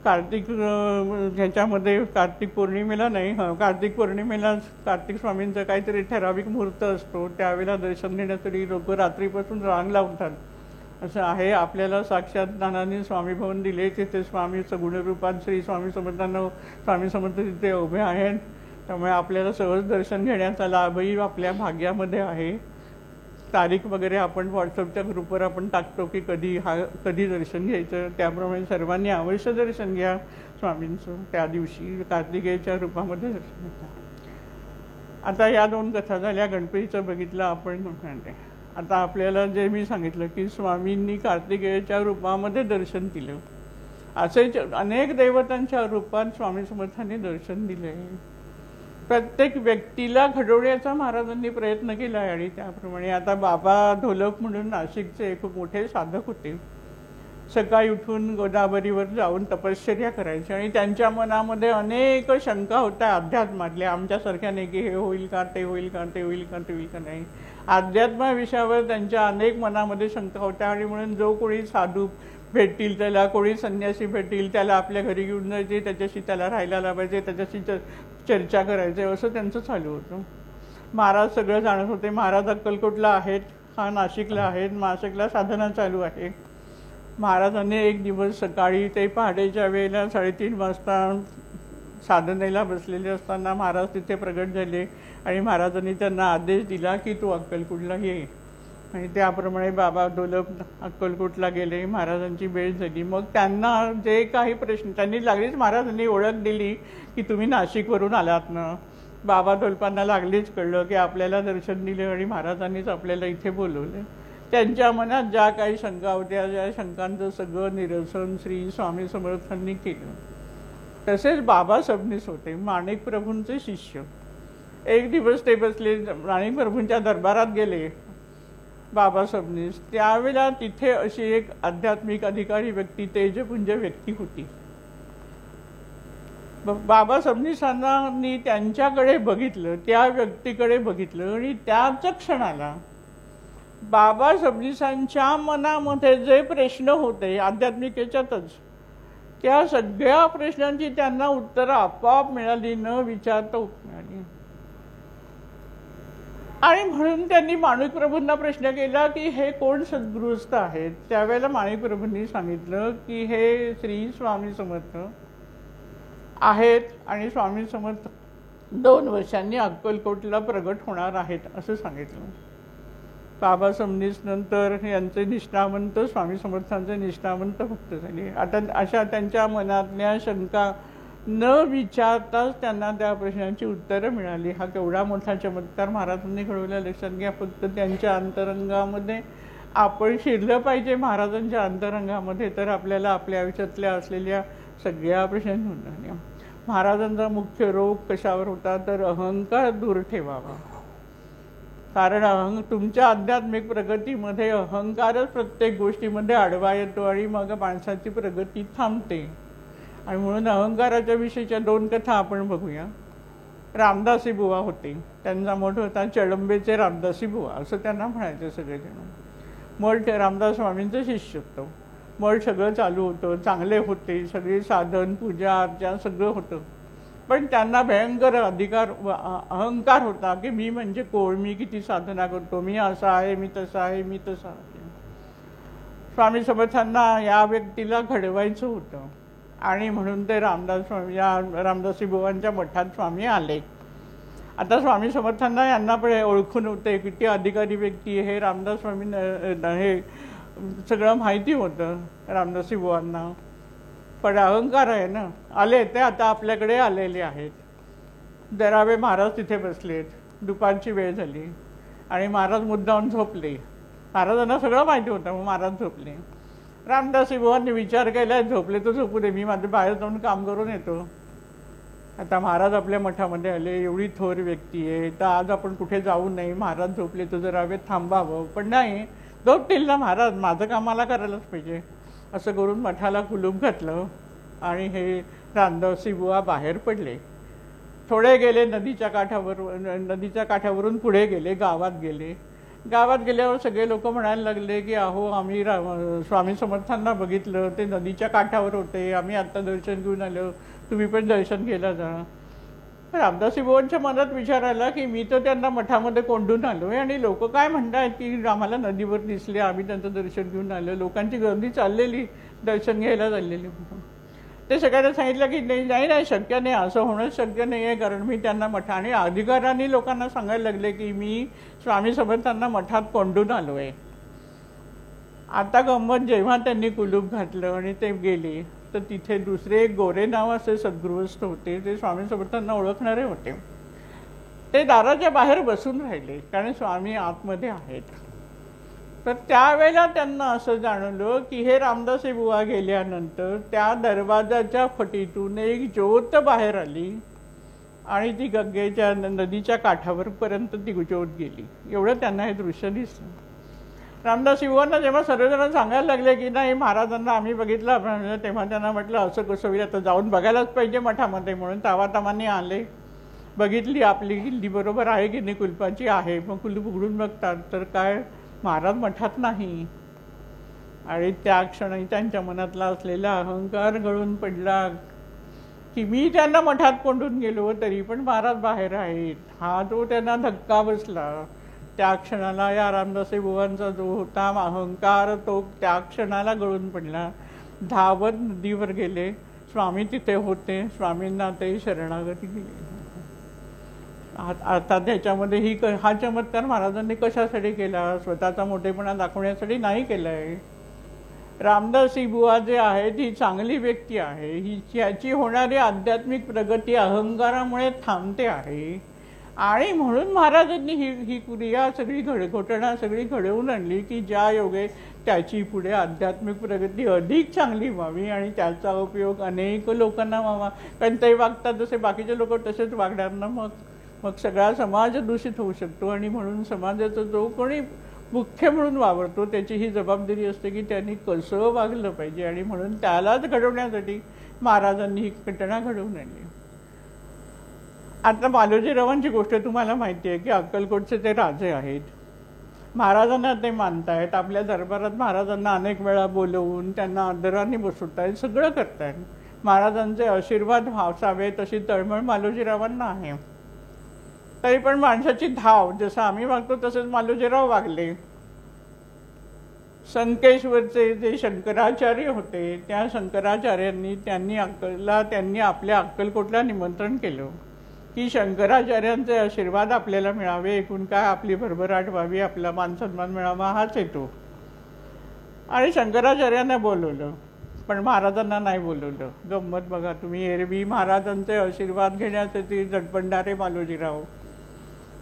कार्तिक ह्याच्यामध्ये कार्तिक पौर्णिमेला नाही, कार्तिक पौर्णिमेला कार्तिक स्वामींचा काहीतरी ठराविक मुहूर्त असतो, त्यावेळेला दर्शन घेण्यासाठी लोक रात्रीपासून रांग लावतात. असं आहे. आपल्याला साक्षात ज्ञानाने स्वामी भवन दिले, तिथे स्वामी सगुण रूपात श्री स्वामी समर्थांना स्वामी समर्थ तिथे उभे आहेत. त्यामुळे आपल्याला सहज दर्शन घेण्याचा लाभही आपल्या भाग्यामध्ये आहे. तारीख वगैरे आपण व्हॉट्सअपच्या ग्रुपवर आपण टाकतो की कधी दर्शन घ्यायचं, त्याप्रमाणे सर्वांनी अवश्य दर्शन घ्या स्वामींचं. त्या दिवशी कार्तिकेयच्या रूपामध्ये दर्शन घ्या. आता या 2 कथा झाल्या. गणपतीचं बघितलं आपण. आता आपल्याला जे मी सांगितलं की स्वामींनी कार्तिकेयच्या रूपामध्ये दर्शन दिलं, असेच अनेक देवतांच्या रूपात स्वामी समर्थांनी दर्शन दिले. प्रत्येक व्यक्तीला घडवण्याचा महाराजांनी प्रयत्न केला आहे. आणि त्याप्रमाणे आता बाबा ढोलक म्हणून नाशिकचे खूप मोठे साधक होते. सकाळी उठून गोदावरीवर जाऊन तपश्चर्या करायची आणि त्यांच्या मनामध्ये अनेक शंका होत्या अध्यात्मातल्या, आमच्यासारख्या नाही की हे होईल का, ते होईल का, ते होईल का, ते होईल का नाही. अध्यात्मा विषयावर त्यांच्या अनेक मनामध्ये शंका होत्या. आणि म्हणून जो कोणी साधू भेटतील त्याला, कोणी संन्यासी भेटतील त्याला आपल्या घरी घेऊन जायचे, त्याच्याशी त्याला राहायला लावायचे, त्याच्याशी चर्चा करायचे, असं त्यांचं चालू होतं. महाराज सगळं जाणत होते. महाराज अक्कलकोटला आहेत, हा नाशिकला आहेत, नाशिकला साधना चालू आहे. महाराजांनी एक दिवस सकाळी ते पहाटेच्या वेळेला 3:30 वाजता साधनेला बसलेले असताना महाराज तिथे प्रगट झाले आणि महाराजांनी त्यांना आदेश दिला की तू अक्कलकोटला ये. आणि त्याप्रमाणे बाबा ढोलक अक्कलकोटला गेले. महाराजांची भेट झाली. मग त्यांना जे काही प्रश्न त्यांनी लागलीच, महाराजांनी ओळख दिली की तुम्ही नाशिकवरून आलात ना. बाबा ढोलपांना लागलीच कळलं की आपल्याला दर्शन दिले आणि महाराजांनीच आपल्याला इथे बोलवले. त्यांच्या मनात ज्या काही शंका होत्या, त्या शंकांचं सगळं निरसन श्री स्वामी समर्थांनी केलं. तसेच बाबा सबनीस होते, माणिक प्रभूंचे शिष्य. एक दिवस ते बसले, माणिक प्रभूंच्या दरबारात गेले बाबा सबनीस. त्यावेळेला तिथे अशी एक आध्यात्मिक अधिकारी व्यक्ती, तेजपुंज व्यक्ती होती. बाबा सबनीसांनी त्यांच्याकडे बघितलं, त्या व्यक्तीकडे बघितलं आणि त्याच क्षणाला बाबा सबनीसांच्या मनामध्ये जे प्रश्न होते आध्यात्मिकेच्यातच, त्या सगळ्या प्रश्नांची त्यांना उत्तरं आपोआप मिळाली, न विचारता मिळाली. आणि म्हणून त्यांनी माणिक प्रभूंना प्रश्न केला की हे कोण सद्गृहस्थ आहेत. त्यावेळेला माणिक प्रभूंनी सांगितलं की हे श्री स्वामी समर्थ आहेत आणि स्वामी समर्थ 2 वर्षांनी अक्कलकोटला प्रगट होणार आहेत असं सांगितलं. बाबा सबनीस नंतर यांचे निष्ठावंत, स्वामी समर्थांचे निष्ठावंत भक्त झाले. आता अशा त्यांच्या मनातल्या शंका न विचारताच त्यांना त्या प्रश्नांची उत्तरं मिळाली. हा केवढा मोठा चमत्कार महाराजांनी घडवला लक्षात घ्या. फक्त त्यांच्या अंतरंगामध्ये आपण शिरलं पाहिजे, महाराजांच्या अंतरंगामध्ये, तर आपल्याला आपल्या आयुष्यातल्या असलेल्या सगळ्या प्रश्नांची उत्तरं. महाराजांचा मुख्य रोग कशावर होता तर अहंकार दूर ठेवावा. कारण तुमच्या आध्यात्मिक प्रगतीमध्ये अहंकारच प्रत्येक गोष्टीमध्ये आडवा येतो आणि मग माणसाची प्रगती थांबते. आणि म्हणून अहंकाराच्या विषयीच्या 2 कथा आपण बघूया. रामदासी बुवा होते, त्यांचा मठ होता चळंबेचे रामदासी बुवा असं त्यांना म्हणायचे सगळेजण. मठ रामदास स्वामींचं शिष्य होतं. मठ सगळं चालू होतं, चांगले होते, सगळे साधन पूजा अर्चा सगळं होतं. पण त्यांना भयंकर अहंकार होता की मी म्हणजे कोण, मी किती साधना करतो, मी असा आहे, मी तसा आहे, मी तसा आहे. स्वामी समर्थांना या व्यक्तीला घडवायचं होतं आणि म्हणून ते रामदास स्वामी या रामदासी बुवांच्या मठात स्वामी आले. आता स्वामी समर्थांना यांना पण ओळखून होते किती अधिकारी व्यक्ती हे रामदास स्वामी हे सगळं माहिती होतं रामदासी बुवांना. पण अहंकार आहे ना, आले ते आता आपल्याकडे आलेले आहेत. दरावे महाराज तिथे बसलेत, दुपारची वेळ झाली आणि महाराज मुद्दाम झोपले. महाराजांना सगळं माहिती होतं, मग महाराज झोपले. रामदासी बुवांनी विचार केला, झोपले तर झोपू दे, मी माझं बाहेर जाऊन काम करून येतो. आता महाराज आपल्या मठामध्ये आले, एवढी थोर व्यक्ती आहे तर आज आपण कुठे जाऊ नये, महाराज झोपले तर जरा वेळ थांबावं. पण नाही, झोपतील ना महाराज, माझं कामाला करायलाच पाहिजे. असं करून मठाला कुलूप घातलं आणि हे रामदासी बुवा बाहेर पडले. थोडे गेले नदीच्या काठावरून पुढे गेले, गावात गेले. गावात गेल्यावर सगळे लोक म्हणायला लागले की अहो आम्ही स्वामी समर्थांना बघितलं, ते नदीच्या काठावर होते, आम्ही आत्ता दर्शन घेऊन आलो, तुम्ही पण दर्शन केलं जा. रामदासी बुवांच्या मनात विचार आला की मी तर त्यांना मठामध्ये कोंडून आलोय आणि लोक काय म्हणतात की आम्हाला नदीवर दिसले, आम्ही त्यांचं दर्शन घेऊन आलो, लोकांची गर्दी चाललेली दर्शन घ्यायला चाललेली. ते सगळ्यांना सांगितलं की नाही शक्य नाही, असं होणंच शक्य नाही आहे, कारण मी त्यांना मठा आणि अधिकाऱ्यांनी लोकांना सांगायला लागले की मी स्वामी समर्थांना मठात कोंडून आलो आहे. आता गंमत, जेव्हा त्यांनी कुलूप घातलं आणि ते गेले तर तिथे दुसरे एक गोरे नावाचे सद्गृहस्थ होते, ते स्वामी समर्थांना ओळखणारे होते. ते दाराच्या बाहेर बसून राहिले कारण स्वामी आतमध्ये आहेत. तर त्यावेळेला त्यांना असं जाणवलं की हे रामदासी बुवा गेल्यानंतर त्या दरवाजाच्या फटीतून एक ज्योत बाहेर आली आणि ती गंगेच्या नदीच्या काठावरपर्यंत ती ज्योत गेली. एवढं त्यांना हे दृश्य दिसलं. रामदासी बुवांना जेव्हा सर्वजण सांगायला लागले की नाही महाराजांना आम्ही बघितलं, तेव्हा त्यांना म्हटलं असं कसं होईल, आता जाऊन बघायलाच पाहिजे मठामध्ये. म्हणून तावातामाने आले, बघितली आपली किल्ली बरोबर आहे की नाही, कुलपाची आहे. मग कुलूप उघडून बघतात तर काय महाराज मठात नाही. आणि त्या क्षणी त्यांच्या मनातला असलेला अहंकार गळून पडला की मी त्यांना मठात कोंडून गेलो तरी पण महाराज बाहेर आहेत. हा जो त्यांना धक्का बसला त्या क्षणाला या रामदासी बुवांचा जो होता अहंकार तो त्या क्षणाला गळून पडला. धावत नदीवर गेले, स्वामी तिथे होते, स्वामींना ते शरणागती केली. आता त्याच्यामध्ये हा चमत्कार महाराजांनी कशासाठी केला, स्वतःचा मोठेपणा दाखवण्यासाठी नाही केलाय. रामदासी बुवा जे आहेत ही चांगली व्यक्ती आहे, ह्याची होणारी आध्यात्मिक प्रगती अहंकारामुळे थांबते आहे आणि म्हणून महाराजांनी ही क्रिया सगळी घटना सगळी घडवून आणली की ज्या योगे त्याची पुढे आध्यात्मिक प्रगती अधिक चांगली व्हावी आणि त्याचा उपयोग अनेक लोकांना व्हावा. कारण ते वागतात जसे बाकीचे लोक तसेच वागणार ना, मग सगळा समाज दूषित होऊ शकतो. आणि म्हणून समाजाचा जो कोणी मुख्य म्हणून वावरतो त्याची ही जबाबदारी असते की त्यांनी कसं वागलं पाहिजे आणि म्हणून त्यालाच घडवण्यासाठी महाराजांनी ही घटना घडवून आणली. आता मालोजीरावांची गोष्ट तुम्हाला माहिती आहे की अक्कलकोटचे ते राजे आहेत. महाराजांना ते मानतायत, आपल्या दरबारात महाराजांना अनेक वेळा बोलवून त्यांना आदराने बसवतायत, सगळं करतायत. महाराजांचे आशीर्वाद व्हावेत अशी तळमळ मालोजीरावांना आहे. तरी पण माणसाची धाव जसं आम्ही वागतो तसेच मालोजीराव वागले. संकेश्वरचे जे शंकराचार्य होते त्या शंकराचार्यांनी त्यांनी आपल्या अक्कलकोटला निमंत्रण केलं की शंकराचार्यांचे आशीर्वाद आपल्याला मिळावे, एकूण काय आपली भरभराट व्हावी, आपला मानसन्मान मिळावा हाच हेतू. आणि शंकराचार्यांना बोलवलं पण महाराजांना नाही बोलवलं. गंमत बघा तुम्ही, एरवी महाराजांचे आशीर्वाद घेण्यासाठी झटपडणारे मालोजीराव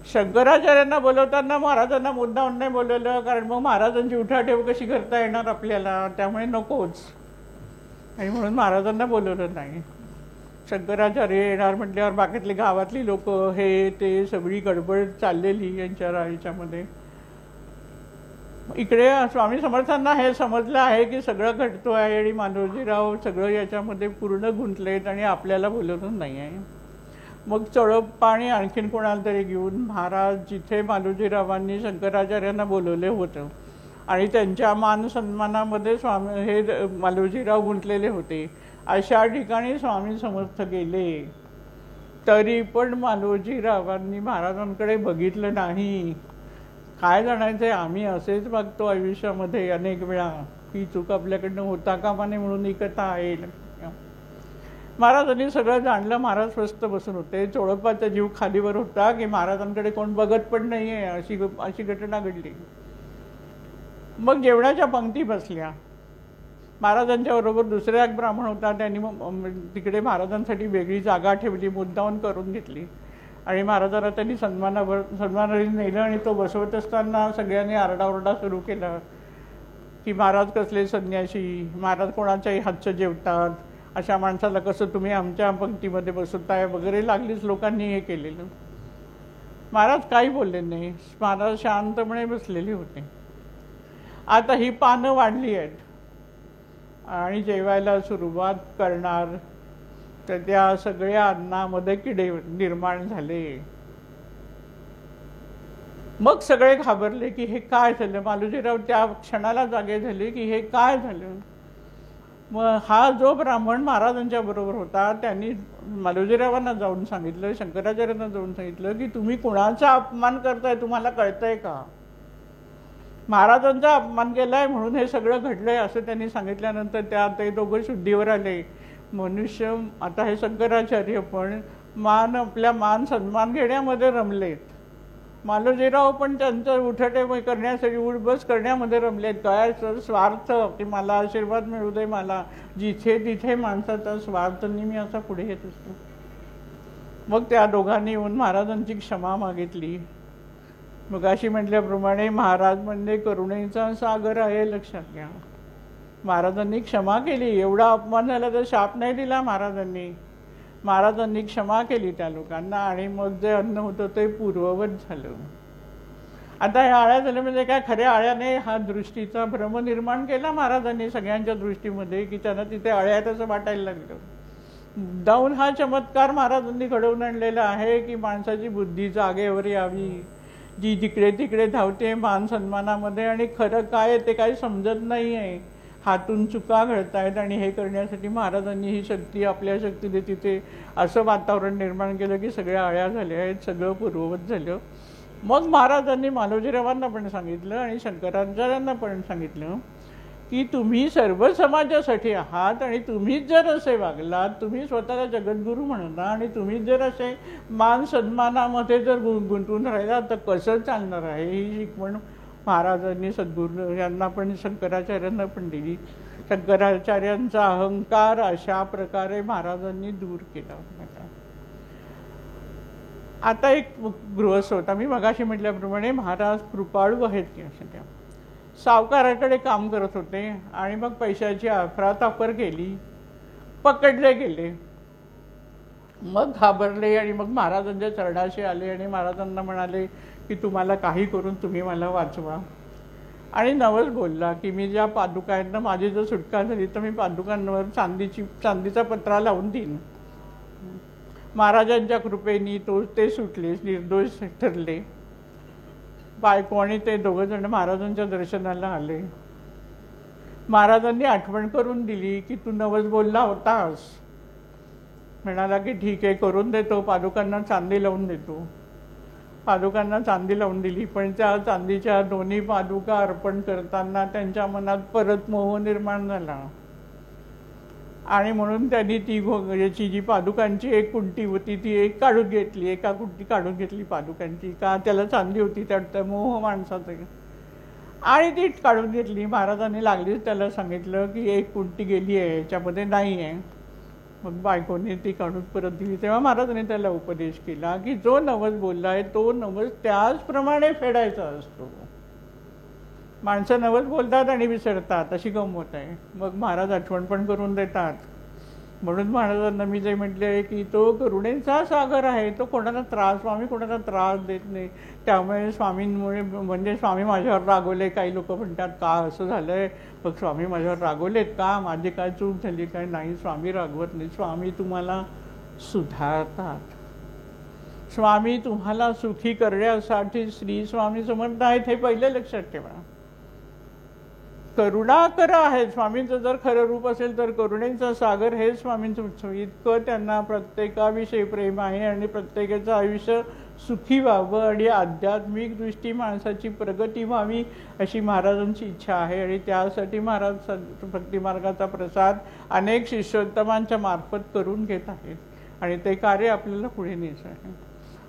शंकराचार्यांना बोलवताना महाराजांना मुद्दाम नाही बोलवलं, कारण मग महाराजांची उठाठेव कशी करता येणार आपल्याला, त्यामुळे नकोच. आणि म्हणून महाराजांना बोलवलं नाही. शंकराचार्य येणार म्हटल्यावर बाकीतली गावातली लोक हे ते सगळी गडबड चाललेली यांच्या ह्याच्यामध्ये. इकडे स्वामी समर्थांना हे समजलं आहे की सगळं घडतो आहे आणि मालोजीराव सगळं याच्यामध्ये पूर्ण गुंतलेत आणि आपल्याला बोलवलं नाही आहे. मग चळप आणि आणखीन कोणाला तरी घेऊन महाराज जिथे मालोजीरावांनी शंकराचार्यांना बोलवले होतं आणि त्यांच्या मान सन्मानामध्ये स्वामी हे मालोजीराव गुंतलेले होते, अशा ठिकाणी स्वामी समर्थ गेले. तरी पण मालोजीरावांनी महाराजांकडे बघितलं नाही. काय जाणायचं, आम्ही असेच बघतो आयुष्यामध्ये अनेक वेळा, ही चूक आपल्याकडनं होता कामा नये म्हणून ही कथा आहे. महाराजांनी सगळं जाणलं. महाराज स्वस्त बसून होते. चोळप्पाचा जीव खालीवर होता की महाराजांकडे कोण बघत पण नाहीये, अशी घटना घडली. मग जेवणाच्या पंक्ती बसल्या. महाराजांच्या बरोबर दुसरा एक ब्राह्मण होता, त्यांनी तिकडे महाराजांसाठी वेगळी जागा ठेवली, मुद्दाम करून घेतली आणि महाराजांना त्यांनी सन्मानाने नेलं. आणि तो बसवत असताना सगळ्यांनी आरडाओरडा सुरू केला की महाराज कसले संन्यासी, महाराज कोणाच्याही हातचं जेवतात, अशा माणसाला कसं तुम्ही आमच्या पंक्तीमध्ये बसवताय वगैरे लागलीच लोकांनी हे केलेलं. महाराज काही बोलले नाही. महाराज शांतपणे बसलेले होते. आता ही पानं वाढली आहेत आणि जेवायला सुरुवात करणार, तर त्या सगळ्या अन्नामध्ये किडे निर्माण झाले. मग सगळे घाबरले की हे काय झालं. मालोजीराव त्या क्षणाला जागे झाले की हे काय झालं. मग हा जो ब्राह्मण महाराजांच्या बरोबर होता त्यांनी मालोजीरावांना जाऊन सांगितलं, शंकराचार्यांना जाऊन सांगितलं की तुम्ही कुणाचा अपमान करताय, तुम्हाला कळतंय का. महाराजांचा अपमान केलाय म्हणून हे सगळं घडलंय असं त्यांनी सांगितल्यानंतर त्या ते दोघं शुद्धीवर आले. मनुष्य आता हे शंकराचार्य पण आपल्या मान सन्मान घेण्यामध्ये रमलेत. मालोजीराव पण त्यांचं उठटे करण्यासाठी उठबस करण्यामध्ये रमलेत. काय स्वार्थ की मला आशीर्वाद मिळू दे, मला जिथे तिथे माणसाचा स्वार्थ मी असा पुढे येत असतो. मग त्या दोघांनी येऊन महाराजांची क्षमा मागितली. मग अशी म्हटल्याप्रमाणे महाराज म्हणजे करुणेचा सागर आहे, लक्षात घ्या. महाराजांनी क्षमा केली. एवढा अपमान झाला तर शाप नाही दिला महाराजांनी. महाराजांनी क्षमा केली त्या लोकांना आणि मग जे अन्न होतं ते पूर्ववत झालं. आता ह्या आळ्या झाल्या म्हणजे काय, खऱ्या आळ्याने हा दृष्टीचा भ्रम निर्माण केला महाराजांनी सगळ्यांच्या दृष्टीमध्ये की त्यांना तिथे आळ्या आहेत असं वाटायला लागलं. जाऊन हा चमत्कार महाराजांनी घडवून आणलेला आहे की माणसाची बुद्धी जागेवर यावी, जी जिकडे तिकडे धावते मान सन्मानामध्ये आणि खरं काय ते काही समजत नाही आहे. हातून चुका घडतायत आणि हे करण्यासाठी महाराजांनी ही शक्ती आपल्या शक्तीने तिथे असं वातावरण निर्माण केलं की सगळ्या आळ्या झाल्या आहेत, सगळं पूर्ववत झालं. मग महाराजांनी मालोजीरावांना पण सांगितलं आणि शंकराचार्यांना पण सांगितलं की तुम्ही सर्व समाजासाठी आहात आणि तुम्हीच जर असे वागलात, तुम्ही स्वतःला जगद्गुरू म्हणता आणि तुम्हीच जर असे मान सन्मानामध्ये जर गुंतून राहिला तर कसं चालणार आहे. ही शिकवण महाराजांनी सद्गुरू यांना पण शंकराचार्यांना पण दिली. शंकराचार्यांचा अहंकार अशा प्रकारे महाराजांनी दूर केला. आता एक गृहस्थ होता, मी मगाशी म्हटल्याप्रमाणे महाराज कृपाळू आहेत की सध्या. सावकाराकडे काम करत होते आणि मग पैशाची अफरातफर केली, पकडले गेले. मग घाबरले आणि मग महाराजांच्या चरणाशी आले आणि महाराजांना म्हणाले की तुम्हाला काही करून तुम्ही मला वाचवा. आणि नवस बोलला की मी ज्या पादुका आहेत ना, माझी जर सुटका झाली तर मी पादुकांवर चांदीचा पत्रा लावून देईन. महाराजांच्या कृपेने ते सुटले, निर्दोष ठरले. बायको आणि ते दोघं जण महाराजांच्या दर्शनाला आले. महाराजांनी आठवण करून दिली की तू नवस बोलला होतास. म्हणाला की ठीक आहे, करून देतो, पादुकांना चांदी लावून देतो. पादुकांना चांदी लावून दिली, पण त्या चांदीच्या दोन्ही पादुका अर्पण करताना त्यांच्या मनात परत मोह निर्माण झाला आणि म्हणून त्यांनी याची जी पादुकांची एक कुंटी होती ती एक काढून घेतली, एका कुंटी काढून घेतली पादुकांची. का त्याला चांदी होती त्यात मोह माणसाचं आणि ती काढून घेतली. महाराजांनी लागलीच त्याला सांगितलं की एक कुंटी गेली आहे, याच्यामध्ये नाही आहे. मग बायकोने ती काढून परत दिली. तेव्हा महाराजांनी त्याला उपदेश केला की जो नवस बोललाय तो नवस त्याचप्रमाणे फेडायचा असतो. माणसं नवस बोलतात आणि विसरतात, अशी गंमत आहे. मग महाराज आठवण पण करून देतात म्हणून महाराजांना मी जे म्हटले आहे की तो करुणेचा सागर आहे, तो कोणाला स्वामी कोणाला त्रास देत नाही. त्यामुळे स्वामींमुळे म्हणजे स्वामी माझ्यावर रागवले. काही लोक म्हणतात का असं झालंय, मग स्वामी माझ्यावर रागवलेत का, माझी काय चूक झाली काय. नाही, स्वामी रागवत नाही. स्वामी तुम्हाला सुधारतात. स्वामी तुम्हाला सुखी करण्यासाठी श्री स्वामी समर्थ आहेत, हे पहिले लक्षात ठेवा. करुणाकर आहे. स्वामींचं जर खरं रूप असेल तर करुणेचा सागर हे स्वामींचं उत्सव. इतकं त्यांना प्रत्येकाविषयी प्रेम आहे आणि प्रत्येकाचं आयुष्य सुखी व्हावं आणि आध्यात्मिक दृष्टी माणसाची प्रगती व्हावी अशी महाराजांची इच्छा आहे. आणि त्यासाठी महाराज भक्तिमार्गाचा प्रसार अनेक शिष्योत्तमांच्या मार्फत करून घेत आहेत आणि ते कार्य आपल्याला पुढे न्यायचं आहे.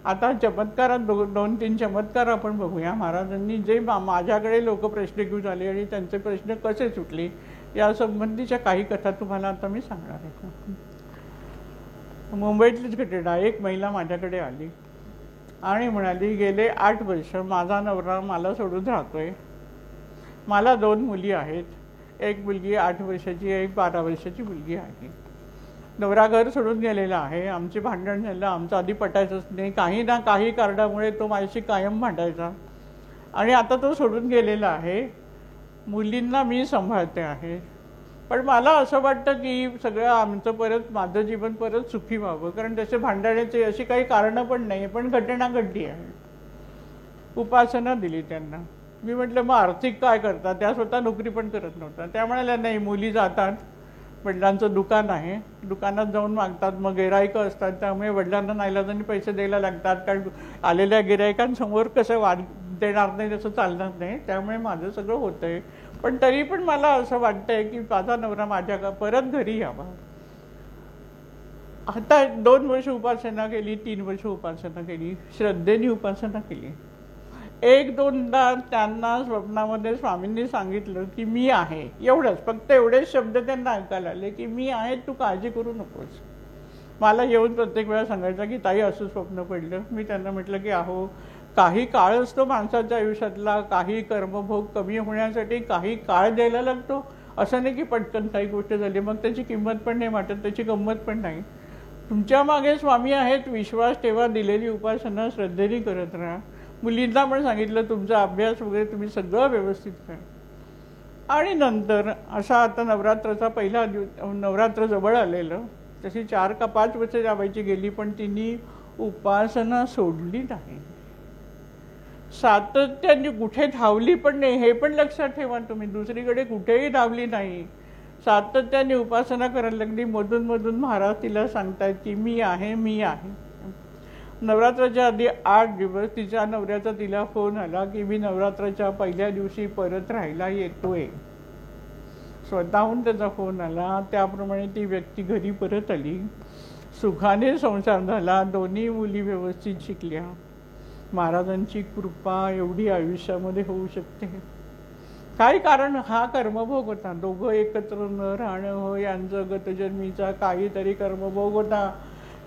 आता चमत्कारात 2-3 चमत्कार आपण बघूया. महाराजांनी जे माझ्याकडे लोक प्रश्न घेऊन आले आणि त्यांचे प्रश्न कसे सुटले या संबंधीच्या काही कथा तुम्हाला आता मी सांगणार आहे. मुंबईतलीच घटना. एक महिला माझ्याकडे आली आणि म्हणाली, गेले 8 वर्ष माझा नवरा मला सोडून राहतोय. मला 2 मुली आहेत. एक मुलगी 8 वर्षाची, एक 12 वर्षाची मुलगी आहे. नवरा घर सोडून गेलेला आहे. आमचे भांडण झालं. आमचं आधी पटायचंच नाही. काही ना काही कारणामुळे तो माझ्याशी कायम भांडायचा आणि आता तो सोडून गेलेला आहे. मुलींना मी सांभाळते आहे. पण मला असं वाटतं की सगळं आमचं परत, माझं जीवन परत सुखी व्हावं, कारण तसे भांडण्याची अशी काही कारणं पण नाही, पण घटना घडली आहे. उपासना दिली त्यांना. मी म्हटलं मग आर्थिक काय करतात. त्या स्वतः नोकरी पण करत नव्हत्या. त्या म्हणाल्या नाही, मुली जातात, वडिलांचं दुकान आहे, दुकानात जाऊन मागतात, मग गिरायकं असतात, त्यामुळे वडिलांना नाईलाजाने पैसे द्यायला लागतात, कारण आलेल्या गिरायकांसमोर कसं देणार नाही तसं चालणार नाही. त्यामुळे माझं सगळं होतंय. पण तरी पण मला असं वाटतंय की माझा नवरा माझ्या परत घरी यावा. आता 2 वर्ष उपासना केली, 3 वर्ष उपासना केली, श्रद्धेने उपासना केली. 1-2दा त्यांना स्वप्नामध्ये स्वामींनी सांगितलं की मी आहे. एवढंच, फक्त एवढेच शब्द त्यांना ऐकायला आले की मी आहे, तू काळजी करू नकोस. मला येऊन प्रत्येक वेळा सांगायचं की ताई असं स्वप्न पडलं. मी त्यांना म्हटलं की अहो, काही काळ असतो माणसाच्या आयुष्यातला, काही कर्मभोग कमी होण्यासाठी काही काळ द्यायला लागतो. असं नाही की पटकन काही गोष्ट झाली मग त्याची किंमत पण नाही वाटत, त्याची गंमत पण नाही. तुमच्या मागे स्वामी आहेत, विश्वास ठेवा, दिलेली उपासना श्रद्धेने करत राहा. मुलींना पण सांगितलं तुमचा अभ्यास वगैरे तुम्ही सगळं व्यवस्थित करा. आणि नंतर असा आता नवरात्राचा पहिला नवरात्र जवळ आलेलं, तशी 4 का 5 वर्ष जावायची गेली, पण तिने उपासना सोडली नाही. सातत्याने कुठे धावली पण नाही, हे पण लक्षात ठेवा तुम्ही. दुसरीकडे कुठेही धावली नाही, सातत्याने उपासना करायला लागली. मधून मधून महाराज तिला सांगतायत की मी आहे, मी आहे. नवरात्राच्या आधी 8 दिवस तिच्या नवऱ्याचा तिला फोन आला की मी नवरात्राच्या पहिल्या दिवशी परत राहायला येतोय. स्वतःहून त्याचा फोन आला. त्याप्रमाणे ती व्यक्ती घरी परत आली. सुखाने संसार झाला. 2 मुली व्यवस्थित शिकल्या. महाराजांची कृपा एवढी आयुष्यामध्ये होऊ शकते. काय कारण, हा कर्मभोग होता. दोघं एकत्र न राहणं हो, यांचं गतजन्मीचा काहीतरी कर्मभोग होता.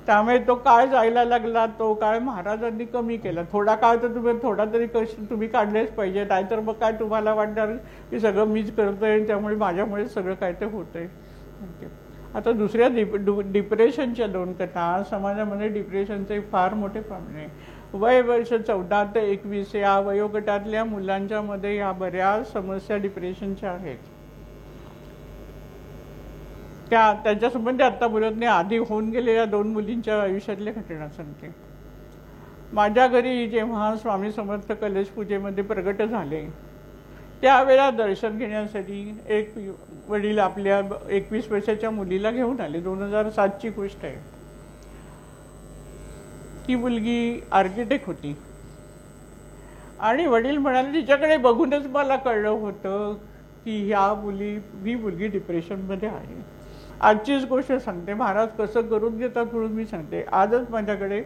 त्यामुळे तो काळ जायला लागला. तो काळ महाराजांनी कमी केला. थोडा काळ तर तुम्ही थोडा तरी कष्ट तुम्ही काढलेच पाहिजे, नाहीतर मग काय तुम्हाला वाटणार की सगळं मीच करतोय, त्यामुळे माझ्यामुळे सगळं काय ते होतंय. आता दुसऱ्या डिप्रेशनच्या 2 कथा. समाजामध्ये डिप्रेशनचे फार मोठे प्रमाण आहे. वय वर्ष 14 ते 21 या वयोगटातल्या मुलांच्या मध्ये या बऱ्याच समस्या डिप्रेशनच्या आहेत. त्याच्या संबंधी आता बोलत नाही. आधी होऊन गेलेल्या 2 मुलींच्या आयुष्यातल्या घटना सांगते. माझ्या घरी जेव्हा स्वामी समर्थ कलश पूजेमध्ये प्रगट झाले, त्यावेळेला दर्शन घेण्यासाठी एक वडील आपल्या 21 वर्षाच्या मुलीला घेऊन आले. 2007ची गोष्ट आहे. ती मुलगी आर्किटेक्ट होती आणि वडील म्हणाले, तिच्याकडे बघूनच मला कळलं होतं की ही मुलगी डिप्रेशनमध्ये आहे. आजचीच गोष्ट सांगते. महाराज कसं करून घेतात म्हणून मी सांगते. आजच माझ्याकडे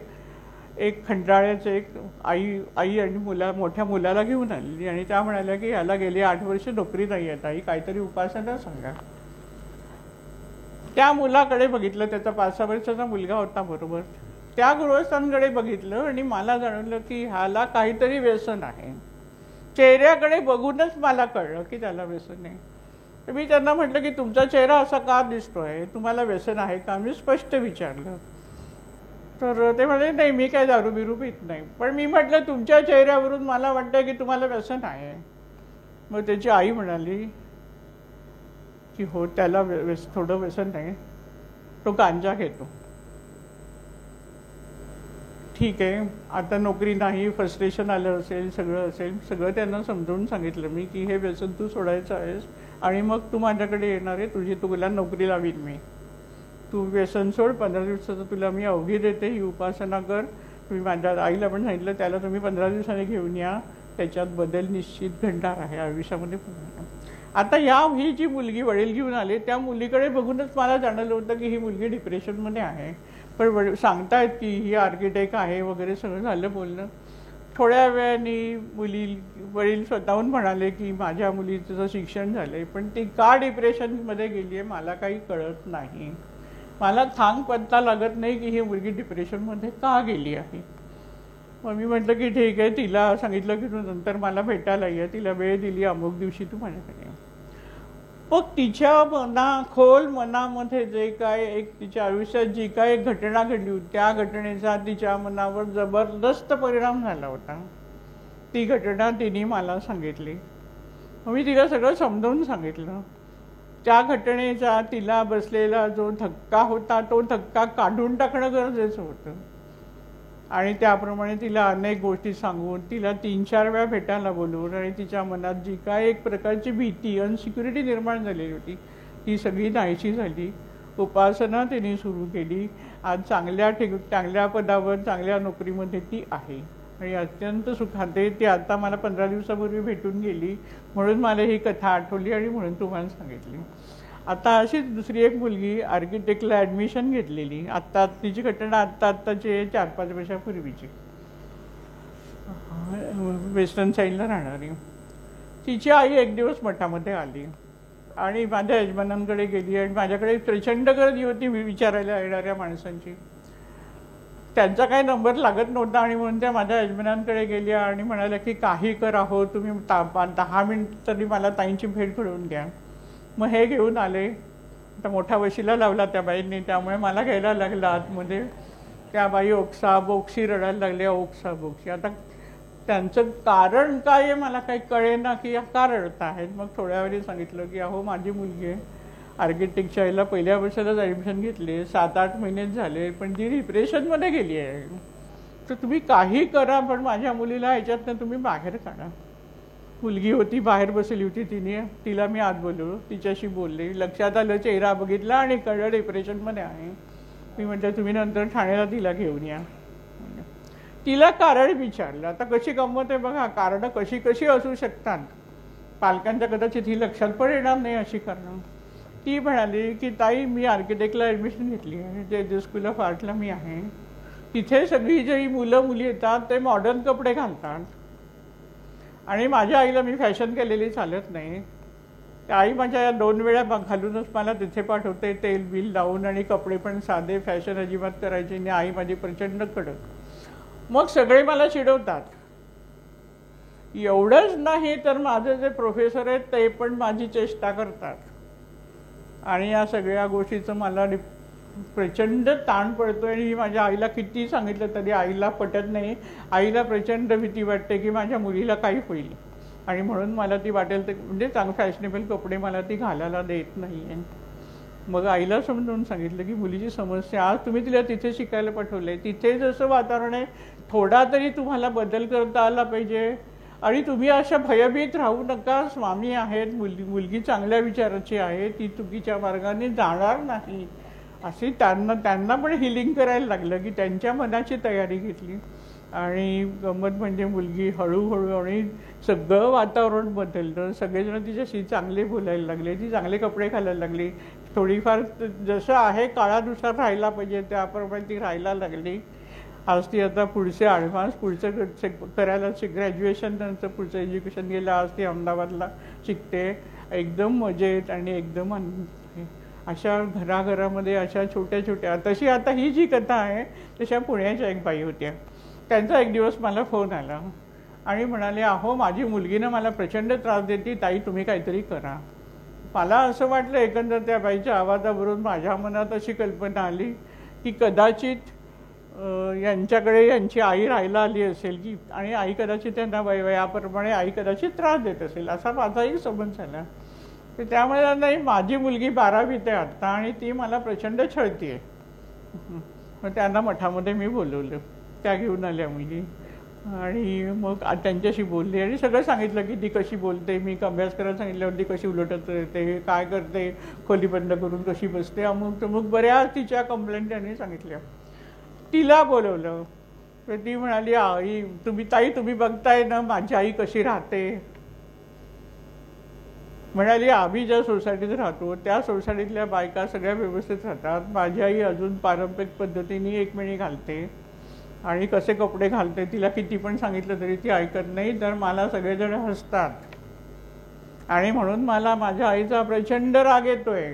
एक खंडाळ्याचं एक आई आणि मोठ्या मुलाला घेऊन आलेली आणि त्या म्हणाल्या की याला गेली 8 वर्ष नोकरी नाही येत आई, काहीतरी उपासना सांगा. त्या मुलाकडे बघितलं. त्याचा 5-6 वर्षाचा मुलगा होता बरोबर. त्या गृहस्थांकडे बघितलं आणि मला जाणवलं की ह्याला काहीतरी व्यसन आहे. चेहऱ्याकडे बघूनच मला कळलं की त्याला व्यसन आहे. तर मी त्यांना म्हटलं की तुमचा चेहरा असा का दिसतोय, तुम्हाला व्यसन आहे का, मी स्पष्ट विचारलं. तर ते म्हणाले नाही मी काय दारू बिरू पित नाही. पण मी म्हटलं तुमच्या चेहऱ्यावरून मला वाटतं की तुम्हाला व्यसन आहे. मग त्याची आई म्हणाली की हो त्याला थोडं व्यसन नाही, तो गांजा घेतो. ठीक आहे, आता नोकरी नाही, फ्रस्ट्रेशन आलं असेल, सगळं असेल, सगळं त्यांना समजावून सांगितलं मी की हे व्यसन तू सोडायचं आहेस आणि मग तू माझ्याकडे येणार आहे, तुला नोकरी लावीन मी, तू व्यसन सोड, 15 दिवसाचं तुला मी अवधी देते, ही उपासना कर. तुम्ही माझ्या आईला पण सांगितलं त्याला तुम्ही 15 दिवसांनी घेऊन या, त्याच्यात बदल निश्चित घडणार आहे आयुष्यामध्ये. आता ही जी मुलगी वडील घेऊन आले त्या मुलीकडे बघूनच मला जाणवलं होतं की ही मुलगी डिप्रेशनमध्ये आहे. पण सांगतायत की ही आर्किटेक्ट आहे वगैरे सगळं झालं बोलणं. थोड्या वेळाने वडील स्वतःहून म्हणाले की माझ्या मुलीचं शिक्षण झालंय पण ती का डिप्रेशनमध्ये गेली आहे मला काही कळत नाही, मला थांग पत्ता लागत नाही की ही मुलगी डिप्रेशनमध्ये का गेली आहे. मग मी म्हटलं की ठीक आहे, तिला सांगितलं की तू नंतर मला भेटायला ये, तिला वेळ दिली, अमुक दिवशी तू माझ्याकडे. मग तिच्या खोल मनामध्ये जे काय एक तिच्या आयुष्यात जी काय एक घटना घडली होती त्या घटनेचा तिच्या मनावर जबरदस्त परिणाम झाला होता. ती घटना तिने मला सांगितली. मग मी तिला सगळं समजावून सांगितलं. त्या घटनेचा तिला बसलेला जो धक्का होता तो धक्का काढून टाकणं गरजेचं होतं आणि त्याप्रमाणे तिला अनेक गोष्टी सांगून तिला 3-4 वेळा भेटायला बोलवून आणि तिच्या मनात जी काय एक प्रकारची भीती अनसिक्युरिटी निर्माण झालेली होती ती सगळी नाहीशी झाली. उपासना तिने सुरू केली. आज चांगल्या पदावर चांगल्या नोकरीमध्ये ती आहे आणि अत्यंत सुखाते. ती आता मला 15 दिवसापूर्वी भेटून गेली म्हणून मला ही कथा आठवली आणि म्हणून तुम्हाला सांगितली. आता अशीच दुसरी एक मुलगी आर्किटेक्टला ॲडमिशन घेतलेली, आत्ता तिची घटना आत्ताची 4-5 वर्षापूर्वीची, वेस्टर्न साईडला राहणारी. तिची आई एक दिवस मठामध्ये आली आणि माझ्या यजमानांकडे गेली आणि माझ्याकडे प्रचंड गर्दी होती विचारायला येणाऱ्या माणसांची. त्यांचा काही नंबर लागत नव्हता आणि म्हणून त्या माझ्या यजमानांकडे गेल्या आणि म्हणाल्या की काही करा हो तुम्ही 10 मिनिट तरी मला ताईंची भेट घडवून द्या. मग हे घेऊन आले. आता मोठा वशिला लावला त्या बाईंनी, त्यामुळे मला घ्यायला लागलं आतमध्ये. त्या बाई ओक्सी रडायला लागल्या, ओक्सी. आता त्यांचं कारण काय आहे मला काही कळेना की का रडत आहेत. मग थोड्या वेळी सांगितलं की अहो माझी मुलगी आहे, आर्किटेक्टच्या आईला पहिल्या वर्षालाच ॲडमिशन घेतले, 7-8 महिनेच झाले पण ती डिप्रेशनमध्ये गेली आहे. तर तुम्ही काही करा पण माझ्या मुलीला ह्याच्यातनं तुम्ही बाहेर काढा. मुलगी होती बाहेर बसली होती, तिला मी आत बोलवलं, तिच्याशी बोलले, लक्षात आलं, चेहरा बघितला आणि कळलं डिप्रेशनमध्ये आहे. मी म्हटलं तुम्ही नंतर ठाण्याला तिला घेऊन या. तिला कारण विचारलं. आता कशी गंमत आहे बघा, कारणं कशी असू शकतात, पालकांच्या कदाचित ही लक्षात पण येणार नाही अशी कारणं. ती म्हणाली की ताई मी आर्किटेक्टला ॲडमिशन घेतली आहे, जे स्कूल ऑफ आर्टला मी आहे, तिथे सगळी जी मुलं मुली येतात ते मॉडर्न कपडे घालतात आणि माझ्या आईला मी फॅशन केलेली चालत नाही. त्या आई माझ्या 2 वेळा घालूनच मला तिथे पाठवते, तेल बिल लावून, आणि कपडे पण साधे, फॅशन अजिबात करायची नाही. आई माझी प्रचंड कडक. मग सगळे मला चिडवतात. एवढंच नाही तर माझे जे प्रोफेसर आहेत ते पण माझी चेष्टा करतात आणि या सगळ्या गोष्टीचं मला प्रचंड ताण पडतोय. आणि माझ्या आईला किती सांगितलं तरी आईला पटत नाही. आईला प्रचंड भीती वाटते की माझ्या मुलीला काही होईल आणि म्हणून मला ती वाटेल ते म्हणजे फॅशनेबल कपडे मला ती घालायला देत नाही. मग आईला समजून सांगितलं की मुलीची समस्या, आज तुम्ही तिला तिथे शिकायला पाठवलंय, तिथे जसं वातावरण आहे थोडा तरी तुम्हाला बदल करता आला पाहिजे आणि तुम्ही अशा भयभीत राहू नका. स्वामी आहेत, मुलगी चांगल्या विचाराची आहे, ती चुकीच्या मार्गाने जाणार नाही अशी त्यांना पण हिलिंग करायला लागलं की त्यांच्या मनाची तयारी घेतली. आणि गंमत म्हणजे मुलगी हळूहळू आणि सगळं वातावरण बदललं. सगळेजण तिच्याशी चांगले बोलायला लागले, ती चांगले कपडे घालायला लागली, थोडीफार जसं आहे काळानुसार राहायला पाहिजे त्याप्रमाणे ती राहायला लागली. आज ती आता पुढचे ॲडव्हान्स करायला ग्रॅज्युएशन नंतर पुढचं एज्युकेशन गेलं. आज ती अहमदाबादला शिकते, एकदम मजेत आणि एकदम अशा घराघरामध्ये अशा छोट्या तशी आता ही जी कथा आहे तशा पुण्याच्या एक बाई होत्या. त्यांचा एक दिवस मला फोन आला आणि म्हणाले अहो माझी मुलगीनं मला प्रचंड त्रास देते ताई, तुम्ही काहीतरी करा. मला असं वाटलं एकंदर त्या बाईच्या आवाजावरून माझ्या मनात अशी कल्पना आली की कदाचित यांच्याकडे यांची आई राहायला आली असेल की, आणि आई कदाचित त्यांना वयाप्रमाणे आई कदाचित त्रास देत असेल असा माझाही समज झाला. तर त्यामुळे नाही, माझी मुलगी 12वीत आहे आत्ता आणि ती मला प्रचंड छळते. मग त्यांना मठामध्ये मी बोलवलं, त्या घेऊन आल्या मुली आणि मग त्यांच्याशी बोलले आणि सगळं सांगितलं की ती कशी बोलते, मी अभ्यास करायला सांगितल्यावर ती कशी उलटत येते, काय करते, खोली बंद करून कशी बसते, अमुक तमुक बऱ्याच तिच्या कंप्लेंट त्यांनी सांगितल्या. तिला बोलवलं तर ती म्हणाली, आई तुम्ही बघताय ना माझी आई कशी राहते. म्हणाली, आम्ही ज्या सोसायटीत राहतो त्या सोसायटीतल्या बायका सगळ्या व्यवस्थित राहतात, माझी आई अजून पारंपरिक पद्धतीने एकमेणी घालते आणि कसे कपडे घालते, तिला किती पण सांगितलं तरी ती ऐकत नाही, तर मला सगळेजण हसतात आणि म्हणून मला माझ्या आईचा प्रचंड राग येतोय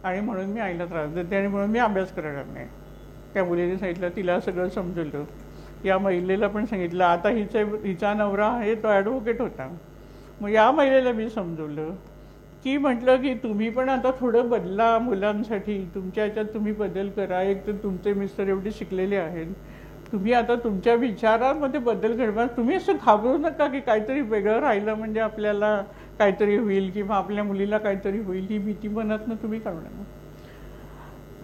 आणि म्हणून मी आईला त्रास देते आणि म्हणून मी अभ्यास करणार नाही. त्या मुलीने सांगितलं, तिला सगळं समजवलं. या महिलेला पण सांगितलं. आता हिचा नवरा आहे तो ॲडव्होकेट होता. मग या महिलेला मी समजवलं की म्हटलं की तुम्ही पण आता थोडं बदला मुलांसाठी, तुमच्या ह्याच्यात तुम्ही बदल करा. एक तर तुमचे मिस्टर एवढे शिकलेले आहेत, तुम्ही आता तुमच्या विचारांमध्ये बदल घडवा. तुम्ही असं घाबरू नका की काहीतरी वेगळं राहिलं म्हणजे आपल्याला काहीतरी होईल किंवा आपल्या मुलीला काहीतरी होईल, ही भीती मनातनं तुम्ही काढणार.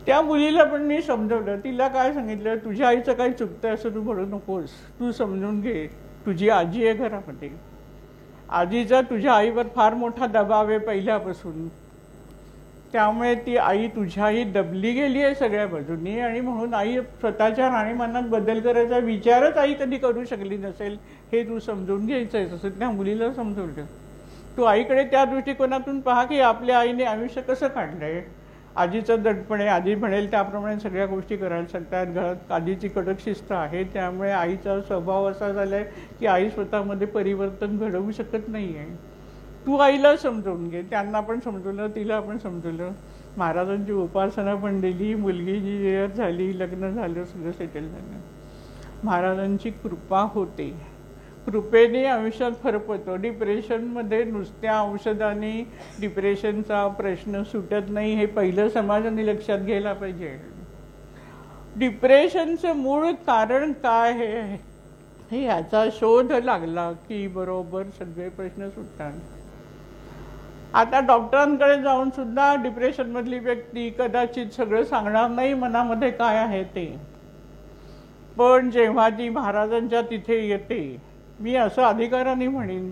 त्या मुलीला पण मी समजवलं. तिला काय सांगितलं, तुझ्या आईचं काही चुकतंय असं तू म्हणू नकोस, तू समजून घे. तुझी आजी आहे घरामध्ये, आजीचा तुझ्या आईवर फार मोठा दबाव आहे पहिल्यापासून, त्यामुळे ती आई तुझ्याही दबली गेली आहे सगळ्या बाजूंनी आणि म्हणून आई स्वतःच्या राहणीमानात बदल करायचा विचारच आई कधी करू शकली नसेल, हे तू समजून घ्यायचं आहे. तसं त्या मुलीला समजवलं. तू आईकडे त्या दृष्टिकोनातून पहा की आपल्या आईने आयुष्य कसं काढलंय. आजीचं दडपण आहे, आजी म्हणेल त्याप्रमाणे सगळ्या गोष्टी करायला सांगतात. घरात आजीची कडक शिस्त आहे, त्यामुळे आईचा स्वभाव असा झाला आहे की आई स्वतःमध्ये परिवर्तन घडवू शकत नाही आहे. तू आईला समजवून घे. त्यांना पण समजवलं, तिला पण समजवलं. महाराजांची उपासना पण दिली. मुलगी जी झाली, लग्न झालं, सगळं सेटल झालं. महाराजांची कृपा होते. कृपेने आयुष्यात फरक पडतो. डिप्रेशनमध्ये नुसत्या औषधाने डिप्रेशनचा प्रश्न सुटत नाही, हे पहिलं समाजाने लक्षात घ्यायला पाहिजे. डिप्रेशनचं मूळ कारण काय हे ह्याचा शोध लागला की बरोबर सगळे प्रश्न सुटतात. आता डॉक्टरांकडे जाऊन सुद्धा डिप्रेशनमधली व्यक्ती कदाचित सगळं सांगणार नाही मनामध्ये काय आहे ते, पण जेव्हा ती महाराजांच्या तिथे येते, मी असं अधिकाराने म्हणेन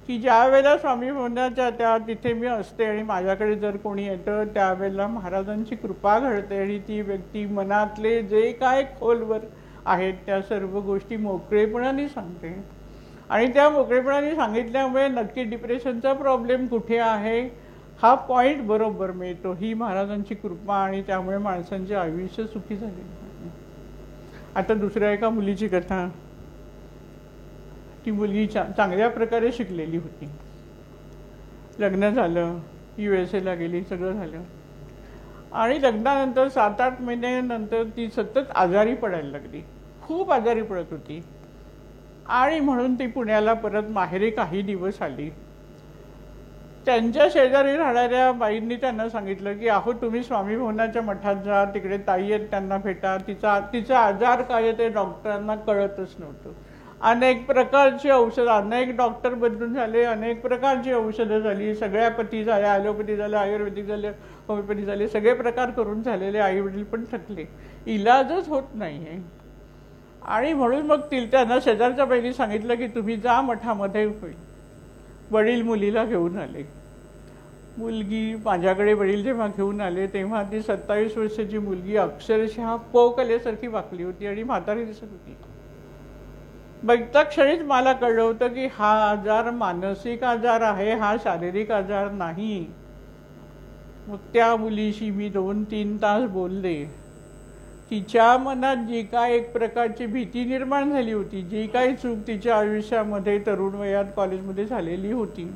की ज्या वेळेला स्वामी भवनाच्या त्या तिथे मी असते आणि माझ्याकडे जर कोणी येतं त्यावेळेला महाराजांची कृपा घडते आणि ती व्यक्ती मनातले जे काय खोलवर आहेत त्या सर्व गोष्टी मोकळेपणाने सांगते. आणि त्या मोकळेपणाने सांगितल्यामुळे नक्की डिप्रेशनचा प्रॉब्लेम कुठे आहे हा पॉईंट बरोबर मिळतो. ही महाराजांची कृपा आणि त्यामुळे माणसांचे आयुष्य सुखी झाले. आता दुसऱ्या एका मुलीची कथा. ती मुलगी चांगल्या प्रकारे शिकलेली होती, लग्न झालं, USA ला गेली, सगळं झालं आणि लग्नानंतर 7-8 महिन्यानंतर ती सतत आजारी पडायला लागली. खूप आजारी पडत होती आणि म्हणून ती पुण्याला परत माहेरी काही दिवस आली. त्यांच्या शेजारी राहणाऱ्या बाईंनी त्यांना सांगितलं की अहो तुम्ही स्वामी भवनाच्या मठात जा, तिकडे ताई आहेत त्यांना भेटा. तिचा आजार काय आहे ते डॉक्टरांना कळतच नव्हतं. अनेक प्रकारची औषधं, अनेक डॉक्टर बदलून झाले, अनेक प्रकारची औषधं झाली, सगळ्यापथी झाल्या, ॲलोपॅथी झालं, आयुर्वेदिक झालं, होमिओपॅथी झाले, सगळे प्रकार करून झालेले. आई वडील पण थकले, इलाजच होत नाही आहे. आणि म्हणून मग त्यांना शेजारच्या बाईंनी सांगितलं की तुम्ही जा मठामध्ये होईल. वडील मुलीला घेऊन आले. मुलगी माझ्याकडे वडील जेव्हा घेऊन आले तेव्हा ती 27 वर्षाची मुलगी अक्षरशः पोकल्यासारखी वाकली होती आणि म्हातारी दिसत होती. बघता क्षणीच मला कळलं होतं की हा आजार मानसिक आजार आहे, हा शारीरिक आजार नाही. मग त्या मुलीशी मी 2-3 तास बोलले. तिच्या मनात जी काय एक प्रकारची भीती निर्माण झाली होती, जी काही चूक तिच्या आयुष्यामध्ये तरुण वयात कॉलेजमध्ये झालेली होती,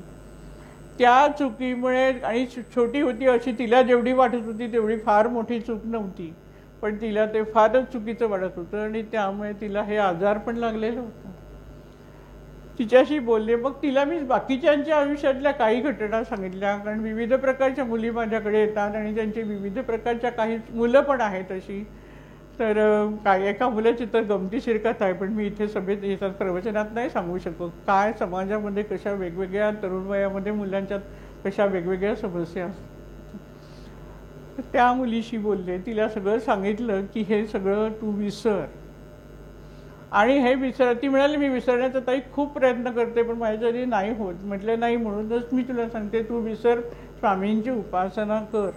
त्या चुकीमुळे, आणि छोटी होती अशी तिला जेवढी वाटत होती तेवढी फार मोठी चूक नव्हती, पण तिला ते फारच चुकीचं वाटत होतं आणि त्यामुळे तिला हे आजार पण लागलेलं होतं. तिच्याशी बोलले. मग तिला मी बाकीच्यांच्या आयुष्यातल्या काही घटना सांगितल्या, कारण विविध प्रकारच्या मुली माझ्याकडे येतात आणि त्यांची विविध प्रकारच्या काही मुलं पण आहेत अशी. तर काय एका मुलाची तर गमतीशीर कथा आहे, पण मी इथे सभेत येतात प्रवचनात नाही सांगू शकत. काय समाजामध्ये कशा वेगवेगळ्या तरुण वयामध्ये मुलांच्यात कशा वेगवेगळ्या समस्या असतात. त्या मुलीशी बोलले, तिला सगळं सांगितलं की हे सगळं तू विसर आणि हे विसर. ती म्हणाली मी विसरण्याचा ताई खूप प्रयत्न करते पण माझ्याच्याने नाही होत. म्हटलं नाही, म्हणूनच मी तुला सांगते तू विसर, स्वामींची उपासना कर.